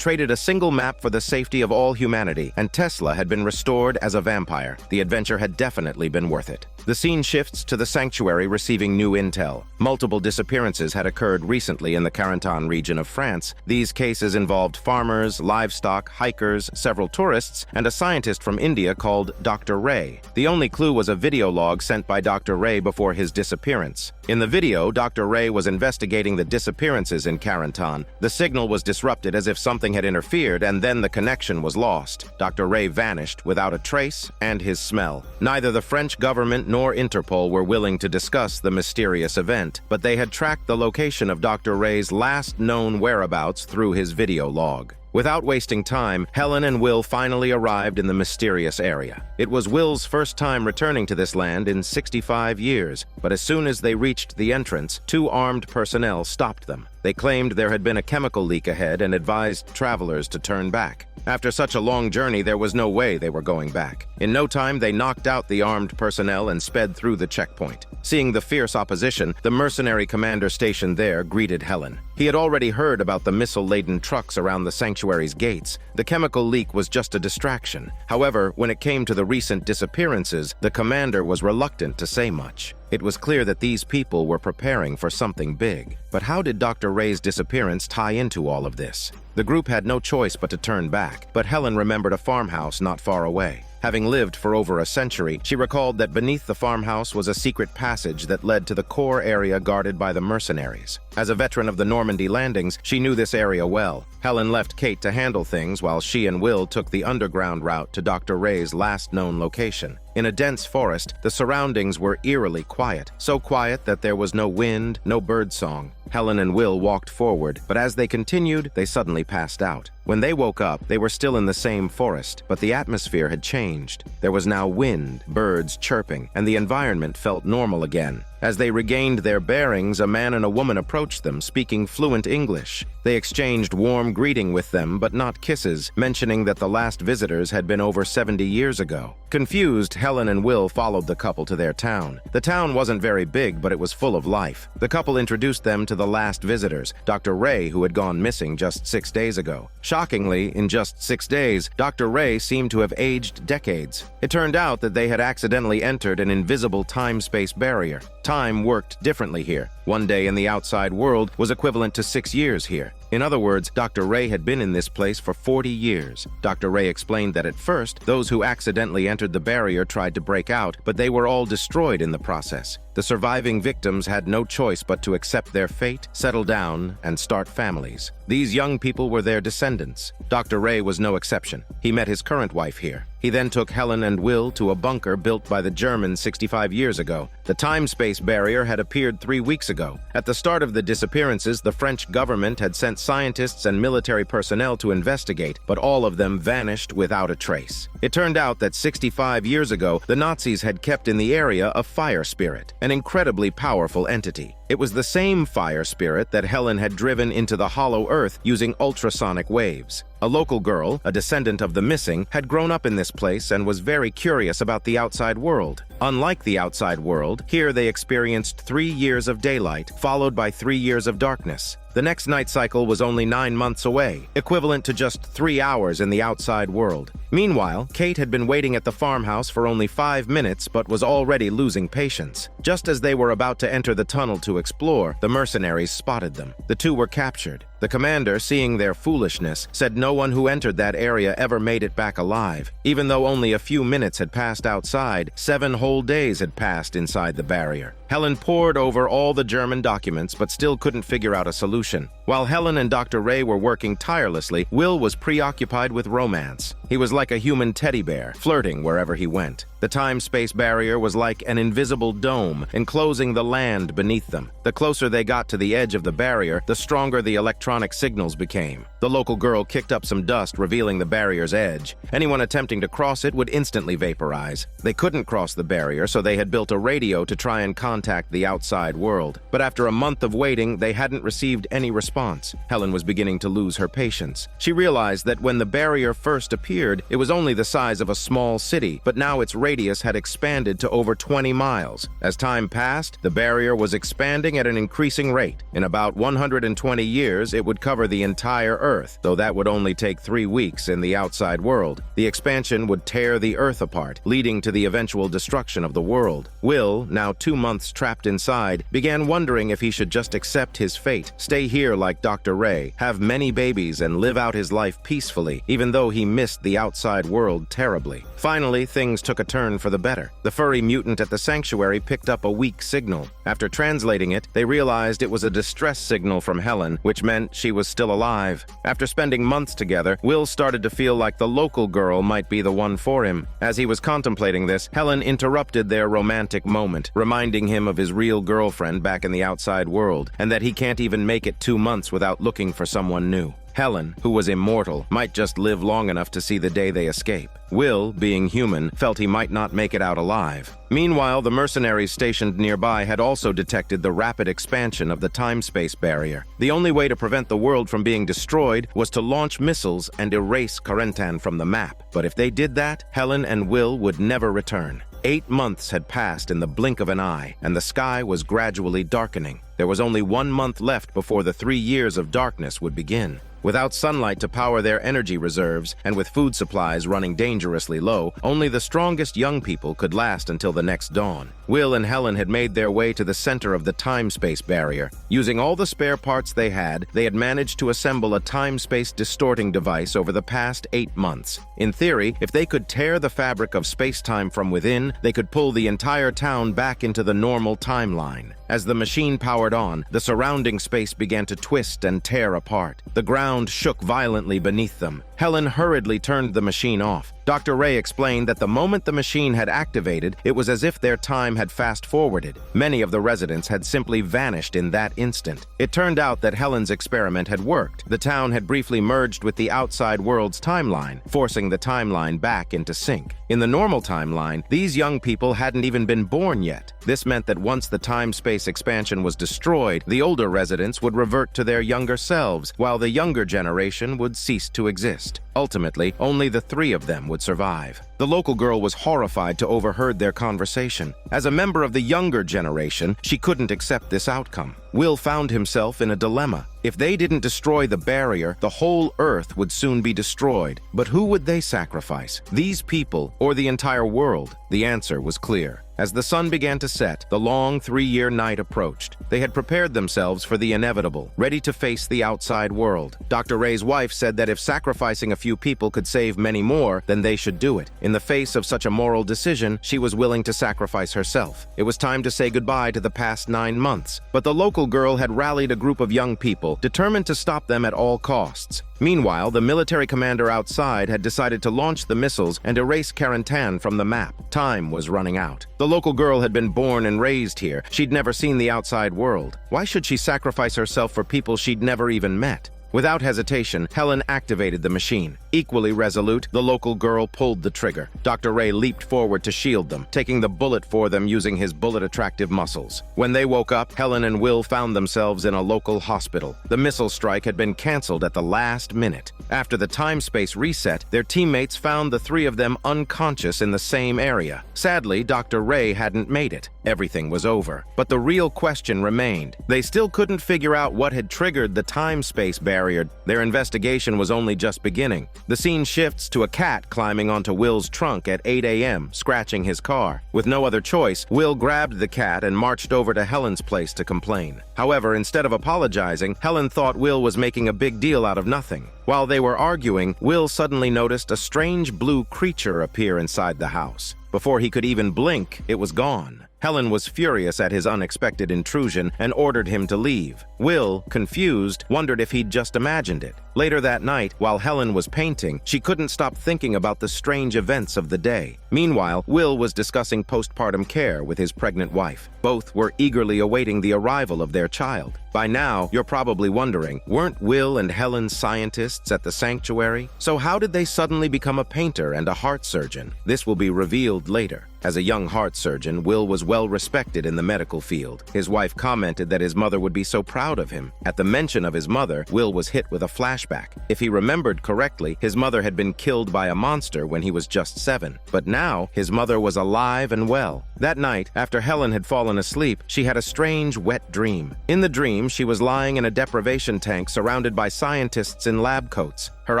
traded a single map for the safety of all humanity, and Tesla had been restored as a vampire. The adventure had definitely been worth it. The scene shifts to the sanctuary receiving new intel. Multiple disappearances had occurred recently in the Carentan region of France. These cases involved farmers, livestock, hikers, several tourists, and a scientist from India called Dr. Ray. The only clue was a video log sent by Dr. Ray before his disappearance. In the video, Dr. Ray was investigating the disappearances in Carentan. The signal was disrupted as if something had interfered, and then the connection was lost. Dr. Ray vanished without a trace and his smell. Neither the French government nor Interpol were willing to discuss the mysterious event, but they had tracked the location of Dr. Ray's last known whereabouts through his video log. Without wasting time, Helen and Will finally arrived in the mysterious area. It was Will's first time returning to this land in 65 years, but as soon as they reached the entrance, two armed personnel stopped them. They claimed there had been a chemical leak ahead and advised travelers to turn back. After such a long journey, there was no way they were going back. In no time, they knocked out the armed personnel and sped through the checkpoint. Seeing the fierce opposition, the mercenary commander stationed there greeted Helen. He had already heard about the missile-laden trucks around the sanctuary's gates. The chemical leak was just a distraction. However, when it came to the recent disappearances, the commander was reluctant to say much. It was clear that these people were preparing for something big. But how did Dr. Ray's disappearance tie into all of this? The group had no choice but to turn back, but Helen remembered a farmhouse not far away. Having lived for over a century, she recalled that beneath the farmhouse was a secret passage that led to the core area guarded by the mercenaries. As a veteran of the Normandy landings, she knew this area well. Helen left Kate to handle things while she and Will took the underground route to Dr. Ray's last known location. In a dense forest, the surroundings were eerily quiet, so quiet that there was no wind, no birdsong. Helen and Will walked forward, but as they continued, they suddenly passed out. When they woke up, they were still in the same forest, but the atmosphere had changed. There was now wind, birds chirping, and the environment felt normal again. As they regained their bearings, a man and a woman approached them, speaking fluent English. They exchanged warm greeting with them, but not kisses, mentioning that the last visitors had been over 70 years ago. Confused, Helen and Will followed the couple to their town. The town wasn't very big, but it was full of life. The couple introduced them to the last visitors, Dr. Ray, who had gone missing just 6 days ago. Shockingly, in just 6 days, Dr. Ray seemed to have aged decades. It turned out that they had accidentally entered an invisible time-space barrier. Time worked differently here. 1 day in the outside world was equivalent to 6 years here. In other words, Dr. Ray had been in this place for 40 years. Dr. Ray explained that at first, those who accidentally entered the barrier tried to break out, but they were all destroyed in the process. The surviving victims had no choice but to accept their fate, settle down, and start families. These young people were their descendants. Dr. Ray was no exception. He met his current wife here. He then took Helen and Will to a bunker built by the Germans 65 years ago. The time-space barrier had appeared 3 weeks ago. At the start of the disappearances, the French government had sent scientists and military personnel to investigate, but all of them vanished without a trace. It turned out that 65 years ago, the Nazis had kept in the area a fire spirit, an incredibly powerful entity. It was the same fire spirit that Helen had driven into the hollow earth using ultrasonic waves. A local girl, a descendant of the missing, had grown up in this place and was very curious about the outside world. Unlike the outside world, here they experienced 3 years of daylight, followed by 3 years of darkness. The next night cycle was only 9 months away, equivalent to just 3 hours in the outside world. Meanwhile, Kate had been waiting at the farmhouse for only 5 minutes but was already losing patience. Just as they were about to enter the tunnel to explore, the mercenaries spotted them. The two were captured. The commander, seeing their foolishness, said no one who entered that area ever made it back alive. Even though only a few minutes had passed outside, 7 whole days had passed inside the barrier. Helen pored over all the German documents but still couldn't figure out a solution. While Helen and Dr. Ray were working tirelessly, Will was preoccupied with romance. He was like a human teddy bear, flirting wherever he went. The time-space barrier was like an invisible dome, enclosing the land beneath them. The closer they got to the edge of the barrier, the stronger the electronic signals became. The local girl kicked up some dust, revealing the barrier's edge. Anyone attempting to cross it would instantly vaporize. They couldn't cross the barrier, so they had built a radio to try and contact the outside world. But after a month of waiting, they hadn't received any response. Helen was beginning to lose her patience. She realized that when the barrier first appeared, it was only the size of a small city, but now its radius had expanded to over 20 miles. As time passed, the barrier was expanding at an increasing rate. In about 120 years, it would cover the entire Earth, though that would only take 3 weeks in the outside world. The expansion would tear the Earth apart, leading to the eventual destruction of the world. Will, now 2 months trapped inside, began wondering if he should just accept his fate, stay here like Dr. Ray, have many babies, and live out his life peacefully, even though he missed the outside world terribly. Finally, things took a turn for the better. The furry mutant at the sanctuary picked up a weak signal. After translating it, they realized it was a distress signal from Helen, which meant she was still alive. After spending months together, Will started to feel like the local girl might be the one for him. As he was contemplating this, Helen interrupted their romantic moment, reminding him of his real girlfriend back in the outside world, and that he can't even make it 2 months without looking for someone new. Helen, who was immortal, might just live long enough to see the day they escape. Will, being human, felt he might not make it out alive. Meanwhile, the mercenaries stationed nearby had also detected the rapid expansion of the time-space barrier. The only way to prevent the world from being destroyed was to launch missiles and erase Carentan from the map. But if they did that, Helen and Will would never return. 8 months had passed in the blink of an eye, and the sky was gradually darkening. There was only 1 month left before the 3 years of darkness would begin. Without sunlight to power their energy reserves, and with food supplies running dangerously low, only the strongest young people could last until the next dawn. Will and Helen had made their way to the center of the time-space barrier. Using all the spare parts they had managed to assemble a time-space distorting device over the past 8 months. In theory, if they could tear the fabric of space-time from within, they could pull the entire town back into the normal timeline. As the machine powered on, the surrounding space began to twist and tear apart. The ground ground shook violently beneath them. Helen hurriedly turned the machine off. Dr. Ray explained that the moment the machine had activated, it was as if their time had fast-forwarded. Many of the residents had simply vanished in that instant. It turned out that Helen's experiment had worked. The town had briefly merged with the outside world's timeline, forcing the timeline back into sync. In the normal timeline, these young people hadn't even been born yet. This meant that once the time-space expansion was destroyed, the older residents would revert to their younger selves, while the younger generation would cease to exist. Ultimately, only the three of them would survive. The local girl was horrified to overheard their conversation. As a member of the younger generation, she couldn't accept this outcome. Will found himself in a dilemma. If they didn't destroy the barrier, the whole Earth would soon be destroyed. But who would they sacrifice? These people or the entire world? The answer was clear. As the sun began to set, the long 3-year night approached. They had prepared themselves for the inevitable, ready to face the outside world. Dr. Ray's wife said that if sacrificing a few people could save many more, then they should do it. In the face of such a moral decision, she was willing to sacrifice herself. It was time to say goodbye to the past 9 months. But the local girl had rallied a group of young people, determined to stop them at all costs. Meanwhile, the military commander outside had decided to launch the missiles and erase Carentan from the map. Time was running out. The local girl had been born and raised here. She'd never seen the outside world. Why should she sacrifice herself for people she'd never even met? Without hesitation, Helen activated the machine. Equally resolute, the local girl pulled the trigger. Dr. Ray leaped forward to shield them, taking the bullet for them using his bullet-attractive muscles. When they woke up, Helen and Will found themselves in a local hospital. The missile strike had been canceled at the last minute. After the time-space reset, their teammates found the three of them unconscious in the same area. Sadly, Dr. Ray hadn't made it. Everything was over. But the real question remained. They still couldn't figure out what had triggered the time-space barrier. Their investigation was only just beginning. The scene shifts to a cat climbing onto Will's trunk at 8 a.m., scratching his car. With no other choice, Will grabbed the cat and marched over to Helen's place to complain. However, instead of apologizing, Helen thought Will was making a big deal out of nothing. While they were arguing, Will suddenly noticed a strange blue creature appear inside the house. Before he could even blink, it was gone. Helen was furious at his unexpected intrusion and ordered him to leave. Will, confused, wondered if he'd just imagined it. Later that night, while Helen was painting, she couldn't stop thinking about the strange events of the day. Meanwhile, Will was discussing postpartum care with his pregnant wife. Both were eagerly awaiting the arrival of their child. By now, you're probably wondering, weren't Will and Helen scientists at the sanctuary? So how did they suddenly become a painter and a heart surgeon? This will be revealed later. As a young heart surgeon, Will was well respected in the medical field. His wife commented that his mother would be so proud of him. At the mention of his mother, Will was hit with a flashback. If he remembered correctly, his mother had been killed by a monster when he was just 7. But now, his mother was alive and well. That night, after Helen had fallen asleep, she had a strange, wet dream. In the dream, she was lying in a deprivation tank surrounded by scientists in lab coats. Her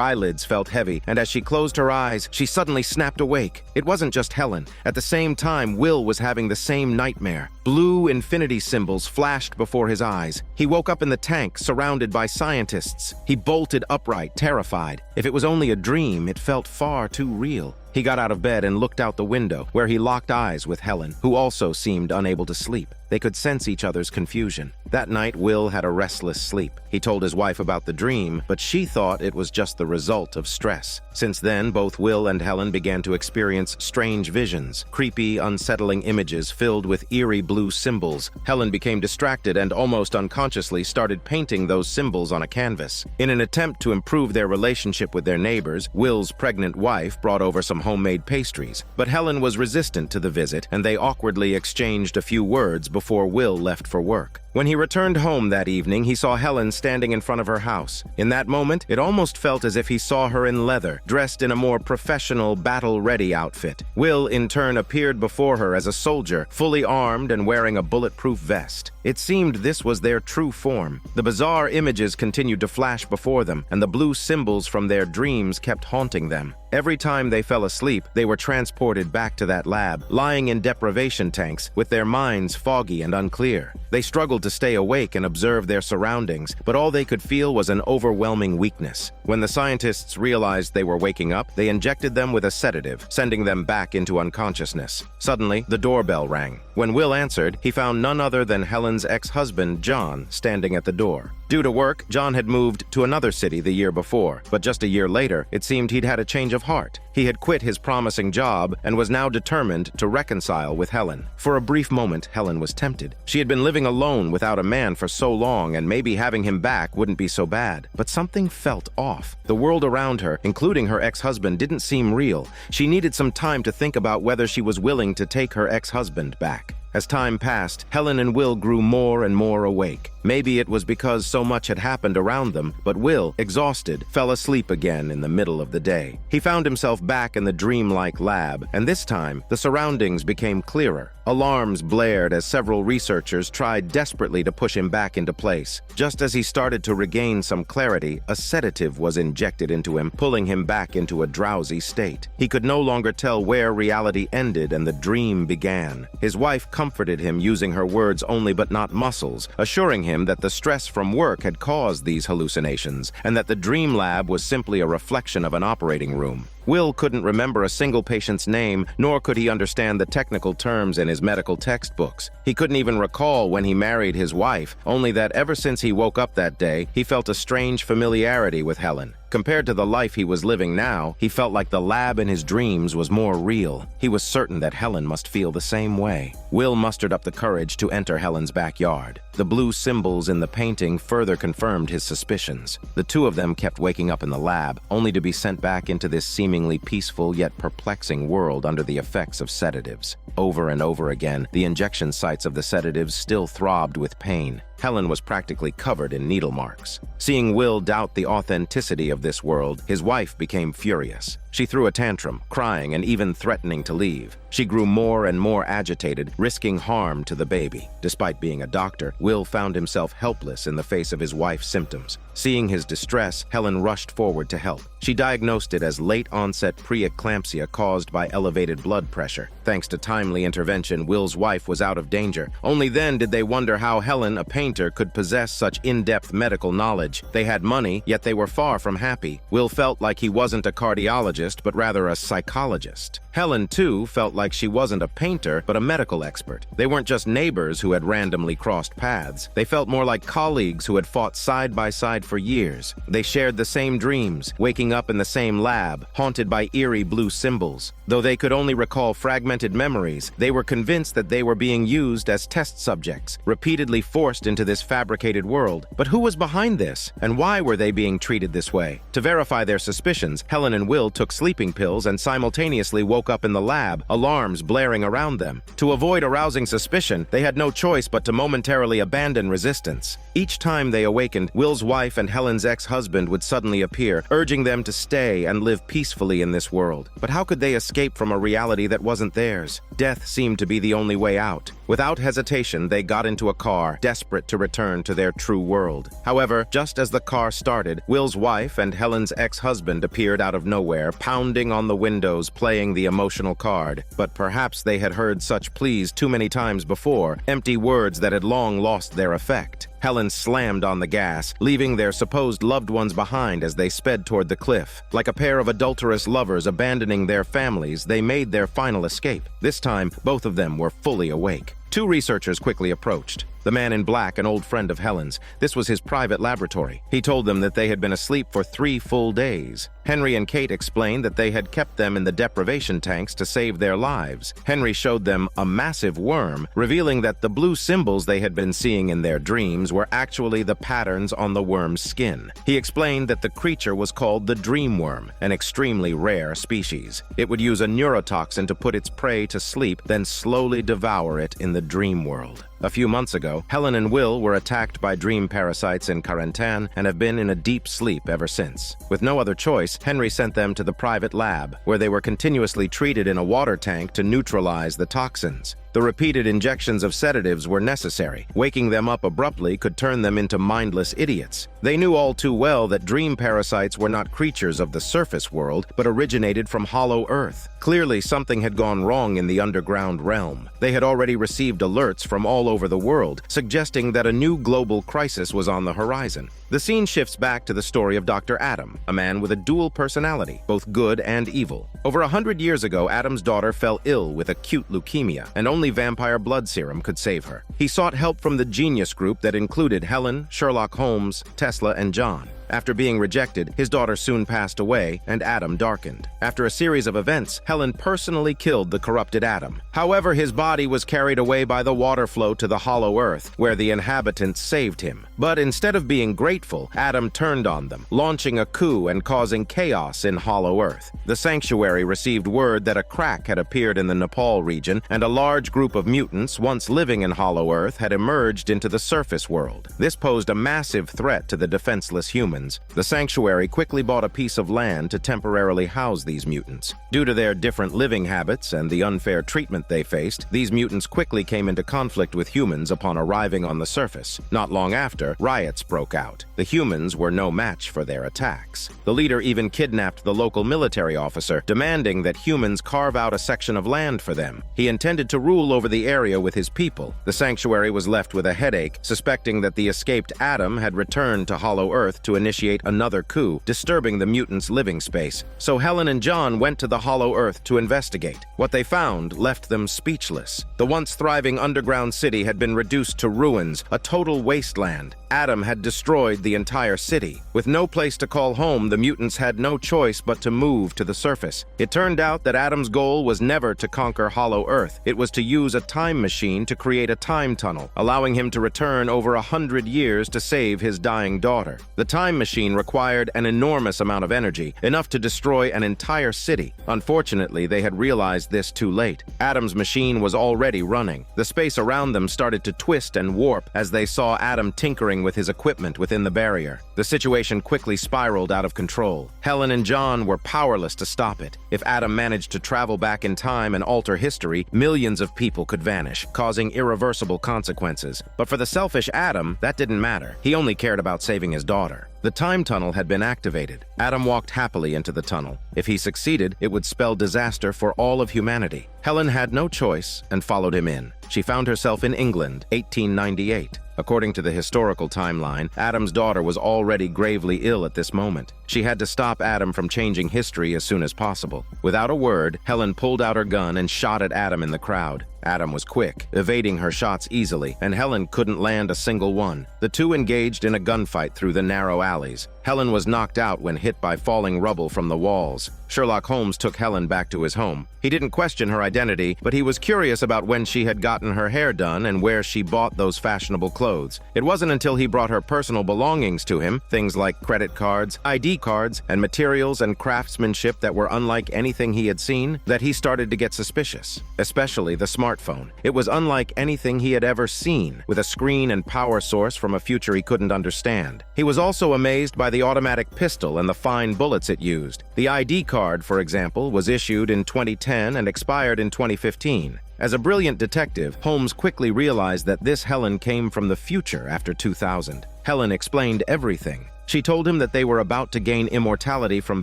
eyelids felt heavy, and as she closed her eyes, she suddenly snapped awake. It wasn't just Helen. At the same time, Will was having the same nightmare. Blue infinity symbols flashed before his eyes. He woke up in the tank, surrounded by scientists. He bolted upright, terrified. If it was only a dream, it felt far too real. He got out of bed and looked out the window, where he locked eyes with Helen, who also seemed unable to sleep. They could sense each other's confusion. That night, Will had a restless sleep. He told his wife about the dream, but she thought it was just the result of stress. Since then, both Will and Helen began to experience strange visions, creepy, unsettling images filled with eerie blue symbols. Helen became distracted and almost unconsciously started painting those symbols on a canvas. In an attempt to improve their relationship with their neighbors, Will's pregnant wife brought over some homemade pastries. But Helen was resistant to the visit, and they awkwardly exchanged a few words before Will left for work. When he returned home that evening, he saw Helen standing in front of her house. In that moment, it almost felt as if he saw her in leather, dressed in a more professional, battle-ready outfit. Will, in turn, appeared before her as a soldier, fully armed and wearing a bulletproof vest. It seemed this was their true form. The bizarre images continued to flash before them, and the blue symbols from their dreams kept haunting them. Every time they fell asleep, they were transported back to that lab, lying in deprivation tanks with their minds foggy and unclear. They struggled to stay awake and observe their surroundings, but all they could feel was an overwhelming weakness. When the scientists realized they were waking up, they injected them with a sedative, sending them back into unconsciousness. Suddenly, the doorbell rang. When Will answered, he found none other than Helen's ex-husband, John, standing at the door. Due to work, John had moved to another city the year before, but just a year later, it seemed he'd had a change of heart. He had quit his promising job and was now determined to reconcile with Helen. For a brief moment, Helen was tempted. She had been living alone without a man for so long, and maybe having him back wouldn't be so bad. But something felt off. The world around her, including her ex-husband, didn't seem real. She needed some time to think about whether she was willing to take her ex-husband back. As time passed, Helen and Will grew more and more awake. Maybe it was because so much had happened around them, but Will, exhausted, fell asleep again in the middle of the day. He found himself back in the dreamlike lab, and this time, the surroundings became clearer. Alarms blared as several researchers tried desperately to push him back into place. Just as he started to regain some clarity, a sedative was injected into him, pulling him back into a drowsy state. He could no longer tell where reality ended and the dream began. His wife comforted him using her words only but not muscles, assuring him that the stress from work had caused these hallucinations and that the dream lab was simply a reflection of an operating room. Will couldn't remember a single patient's name, nor could he understand the technical terms in his medical textbooks. He couldn't even recall when he married his wife, only that ever since he woke up that day, he felt a strange familiarity with Helen. Compared to the life he was living now, he felt like the lab in his dreams was more real. He was certain that Helen must feel the same way. Will mustered up the courage to enter Helen's backyard. The blue symbols in the painting further confirmed his suspicions. The two of them kept waking up in the lab, only to be sent back into this seemingly peaceful yet perplexing world under the effects of sedatives. Over and over again, the injection sites of the sedatives still throbbed with pain. Helen was practically covered in needle marks. Seeing Will doubt the authenticity of this world, his wife became furious. She threw a tantrum, crying and even threatening to leave. She grew more and more agitated, risking harm to the baby. Despite being a doctor, Will found himself helpless in the face of his wife's symptoms. Seeing his distress, Helen rushed forward to help. She diagnosed it as late-onset preeclampsia caused by elevated blood pressure. Thanks to timely intervention, Will's wife was out of danger. Only then did they wonder how Helen, a painter, could possess such in-depth medical knowledge. They had money, yet they were far from happy. Will felt like he wasn't a cardiologist, but rather a psychologist. Helen, too, felt like she wasn't a painter, but a medical expert. They weren't just neighbors who had randomly crossed paths. They felt more like colleagues who had fought side by side for years. They shared the same dreams, waking up in the same lab, haunted by eerie blue symbols. Though they could only recall fragmented memories, they were convinced that they were being used as test subjects, repeatedly forced into this fabricated world. But who was behind this, and why were they being treated this way? To verify their suspicions, Helen and Will took sleeping pills and simultaneously woke up in the lab, alarms blaring around them. To avoid arousing suspicion, they had no choice but to momentarily abandon resistance. Each time they awakened, Will's wife and Helen's ex-husband would suddenly appear, urging them to stay and live peacefully in this world. But how could they escape from a reality that wasn't theirs? Death seemed to be the only way out. Without hesitation, they got into a car, desperate to return to their true world. However, just as the car started, Will's wife and Helen's ex-husband appeared out of nowhere, pounding on the windows, playing the emotional card. But perhaps they had heard such pleas too many times before, empty words that had long lost their effect. Helen slammed on the gas, leaving their supposed loved ones behind as they sped toward the cliff. Like a pair of adulterous lovers abandoning their families, they made their final escape. This time, both of them were fully awake. Two researchers quickly approached. The man in black, an old friend of Helen's. This was his private laboratory. He told them that they had been asleep for 3 full days. Henry and Kate explained that they had kept them in the deprivation tanks to save their lives. Henry showed them a massive worm, revealing that the blue symbols they had been seeing in their dreams were actually the patterns on the worm's skin. He explained that the creature was called the dream worm, an extremely rare species. It would use a neurotoxin to put its prey to sleep, then slowly devour it in the dream world. A few months ago, Helen and Will were attacked by dream parasites in quarantine and have been in a deep sleep ever since. With no other choice, Henry sent them to the private lab, where they were continuously treated in a water tank to neutralize the toxins. The repeated injections of sedatives were necessary. Waking them up abruptly could turn them into mindless idiots. They knew all too well that dream parasites were not creatures of the surface world, but originated from hollow earth. Clearly, something had gone wrong in the underground realm. They had already received alerts from all over the world, suggesting that a new global crisis was on the horizon. The scene shifts back to the story of Dr. Adam, a man with a dual personality, both good and evil. Over 100 years ago, Adam's daughter fell ill with acute leukemia, and only vampire blood serum could save her. He sought help from the genius group that included Helen, Sherlock Holmes, Tesla, and John. After being rejected, his daughter soon passed away, and Adam darkened. After a series of events, Helen personally killed the corrupted Adam. However, his body was carried away by the water flow to the hollow earth, where the inhabitants saved him. But instead of being grateful, Adam turned on them, launching a coup and causing chaos in hollow earth. The sanctuary received word that a crack had appeared in the Nepal region, and a large group of mutants, once living in hollow earth, had emerged into the surface world. This posed a massive threat to the defenseless humans. The sanctuary quickly bought a piece of land to temporarily house these mutants. Due to their different living habits and the unfair treatment they faced, these mutants quickly came into conflict with humans upon arriving on the surface. Not long after, riots broke out. The humans were no match for their attacks. The leader even kidnapped the local military officer, demanding that humans carve out a section of land for them. He intended to rule over the area with his people. The sanctuary was left with a headache, suspecting that the escaped Adam had returned to hollow earth to initiate another coup, disturbing the mutants' living space. So Helen and John went to the hollow earth to investigate. What they found left them speechless. The once thriving underground city had been reduced to ruins, a total wasteland. Adam had destroyed the entire city. With no place to call home, the mutants had no choice but to move to the surface. It turned out that Adam's goal was never to conquer hollow earth. It was to use a time machine to create a time tunnel, allowing him to return over 100 years to save his dying daughter. The time machine required an enormous amount of energy, enough to destroy an entire city. Unfortunately, they had realized this too late. Adam's machine was already running. The space around them started to twist and warp as they saw Adam tinkering with his equipment within the barrier. The situation quickly spiraled out of control. Helen and John were powerless to stop it. If Adam managed to travel back in time and alter history, millions of people could vanish, causing irreversible consequences. But for the selfish Adam, that didn't matter. He only cared about saving his daughter. The time tunnel had been activated. Adam walked happily into the tunnel. If he succeeded, it would spell disaster for all of humanity. Helen had no choice and followed him in. She found herself in England, 1898. According to the historical timeline, Adam's daughter was already gravely ill at this moment. She had to stop Adam from changing history as soon as possible. Without a word, Helen pulled out her gun and shot at Adam in the crowd. Adam was quick, evading her shots easily, and Helen couldn't land a single one. The two engaged in a gunfight through the narrow alleys. Helen was knocked out when hit by falling rubble from the walls. Sherlock Holmes took Helen back to his home. He didn't question her identity, but he was curious about when she had gotten her hair done and where she bought those fashionable clothes. It wasn't until he brought her personal belongings to him, things like credit cards, ID cards, and materials and craftsmanship that were unlike anything he had seen, that he started to get suspicious. Especially the smartphone. It was unlike anything he had ever seen, with a screen and power source from a future he couldn't understand. He was also amazed by the automatic pistol and the fine bullets it used. The ID card, for example, was issued in 2010 and expired in 2015. As a brilliant detective, Holmes quickly realized that this Helen came from the future after 2000. Helen explained everything. She told him that they were about to gain immortality from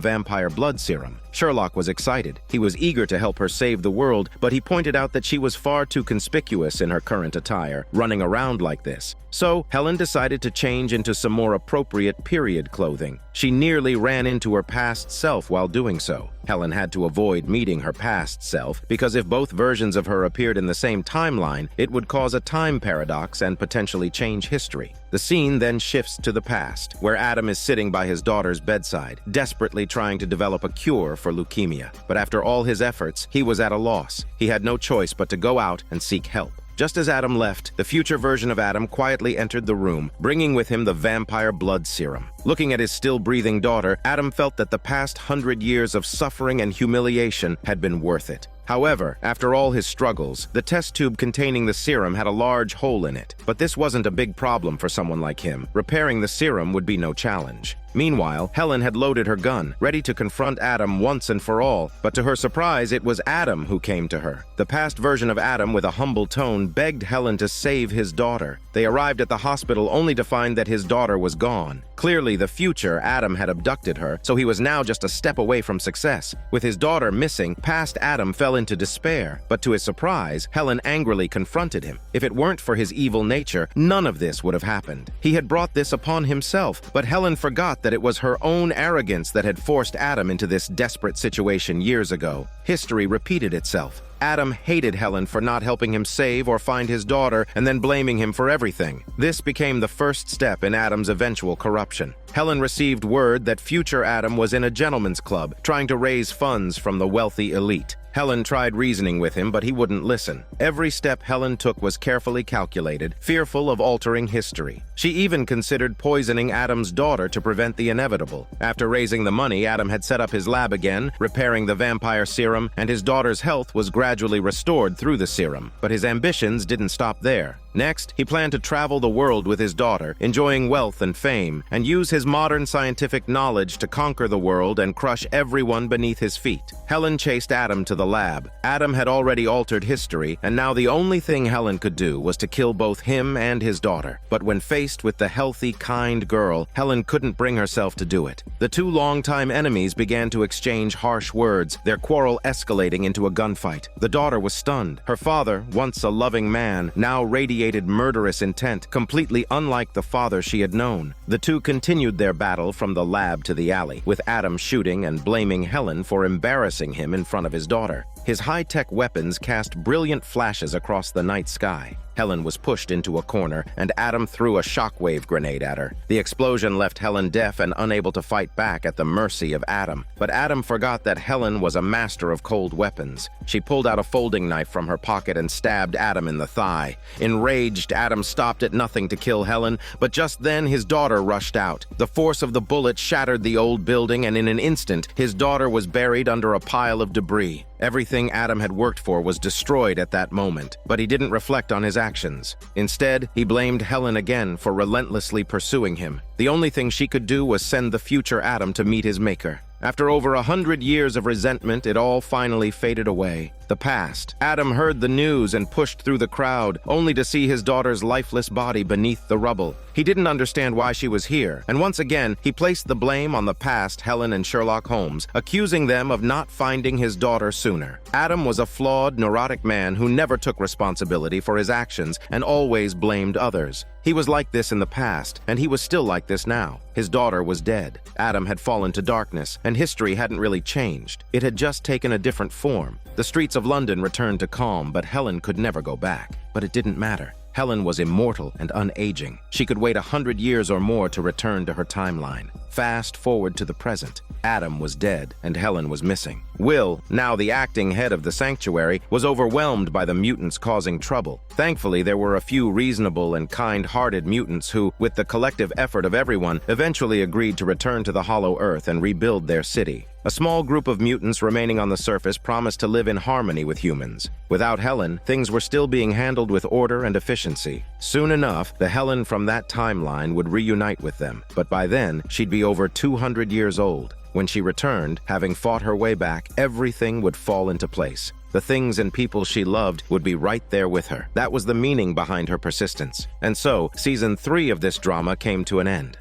vampire blood serum. Sherlock was excited. He was eager to help her save the world, but he pointed out that she was far too conspicuous in her current attire, running around like this. So, Helen decided to change into some more appropriate period clothing. She nearly ran into her past self while doing so. Helen had to avoid meeting her past self, because if both versions of her appeared in the same timeline, it would cause a time paradox and potentially change history. The scene then shifts to the past, where Adam is sitting by his daughter's bedside, desperately trying to develop a cure for leukemia. But after all his efforts, he was at a loss. He had no choice but to go out and seek help. Just as Adam left, the future version of Adam quietly entered the room, bringing with him the vampire blood serum. Looking at his still-breathing daughter, Adam felt that the past 100 years of suffering and humiliation had been worth it. However, after all his struggles, the test tube containing the serum had a large hole in it. But this wasn't a big problem for someone like him. Repairing the serum would be no challenge. Meanwhile, Helen had loaded her gun, ready to confront Adam once and for all, but to her surprise, it was Adam who came to her. The past version of Adam, with a humble tone, begged Helen to save his daughter. They arrived at the hospital only to find that his daughter was gone. Clearly, the future Adam had abducted her, so he was now just a step away from success. With his daughter missing, past Adam fell into despair, but to his surprise, Helen angrily confronted him. If it weren't for his evil nature, none of this would have happened. He had brought this upon himself, but Helen forgot that it was her own arrogance that had forced Adam into this desperate situation years ago. History repeated itself. Adam hated Helen for not helping him save or find his daughter and then blaming him for everything. This became the first step in Adam's eventual corruption. Helen received word that future Adam was in a gentleman's club, trying to raise funds from the wealthy elite. Helen tried reasoning with him, but he wouldn't listen. Every step Helen took was carefully calculated, fearful of altering history. She even considered poisoning Adam's daughter to prevent the inevitable. After raising the money, Adam had set up his lab again, repairing the vampire serum, and his daughter's health was gradually restored through the serum. But his ambitions didn't stop there. Next, he planned to travel the world with his daughter, enjoying wealth and fame, and use his modern scientific knowledge to conquer the world and crush everyone beneath his feet. Helen chased Adam to the lab. Adam had already altered history, and now the only thing Helen could do was to kill both him and his daughter. But when faced with the healthy, kind girl, Helen couldn't bring herself to do it. The two longtime enemies began to exchange harsh words, their quarrel escalating into a gunfight. The daughter was stunned. Her father, once a loving man, now radiated murderous intent, completely unlike the father she had known. The two continued their battle from the lab to the alley, with Adam shooting and blaming Helen for embarrassing him in front of his daughter. His high-tech weapons cast brilliant flashes across the night sky. Helen was pushed into a corner, and Adam threw a shockwave grenade at her. The explosion left Helen deaf and unable to fight back at the mercy of Adam. But Adam forgot that Helen was a master of cold weapons. She pulled out a folding knife from her pocket and stabbed Adam in the thigh. Enraged, Adam stopped at nothing to kill Helen, but just then his daughter rushed out. The force of the bullet shattered the old building, and in an instant, his daughter was buried under a pile of debris. Everything Adam had worked for was destroyed at that moment, but he didn't reflect on his actions. Instead, he blamed Helen again for relentlessly pursuing him. The only thing she could do was send the future Adam to meet his maker. After over 100 years of resentment, it all finally faded away. The past. Adam heard the news and pushed through the crowd, only to see his daughter's lifeless body beneath the rubble. He didn't understand why she was here, and once again, he placed the blame on the past Helen and Sherlock Holmes, accusing them of not finding his daughter sooner. Adam was a flawed, neurotic man who never took responsibility for his actions and always blamed others. He was like this in the past, and he was still like this now. His daughter was dead. Adam had fallen to darkness, and history hadn't really changed. It had just taken a different form. The streets of London returned to calm, but Helen could never go back. But it didn't matter. Helen was immortal and unaging. She could wait 100 years or more to return to her timeline. Fast forward to the present. Adam was dead, and Helen was missing. Will, now the acting head of the sanctuary, was overwhelmed by the mutants causing trouble. Thankfully, there were a few reasonable and kind-hearted mutants who, with the collective effort of everyone, eventually agreed to return to the Hollow Earth and rebuild their city. A small group of mutants remaining on the surface promised to live in harmony with humans. Without Helen, things were still being handled with order and efficiency. Soon enough, the Helen from that timeline would reunite with them, but by then, she'd be over 200 years old. When she returned, having fought her way back, everything would fall into place. The things and people she loved would be right there with her. That was the meaning behind her persistence. And so, Season 3 of this drama came to an end.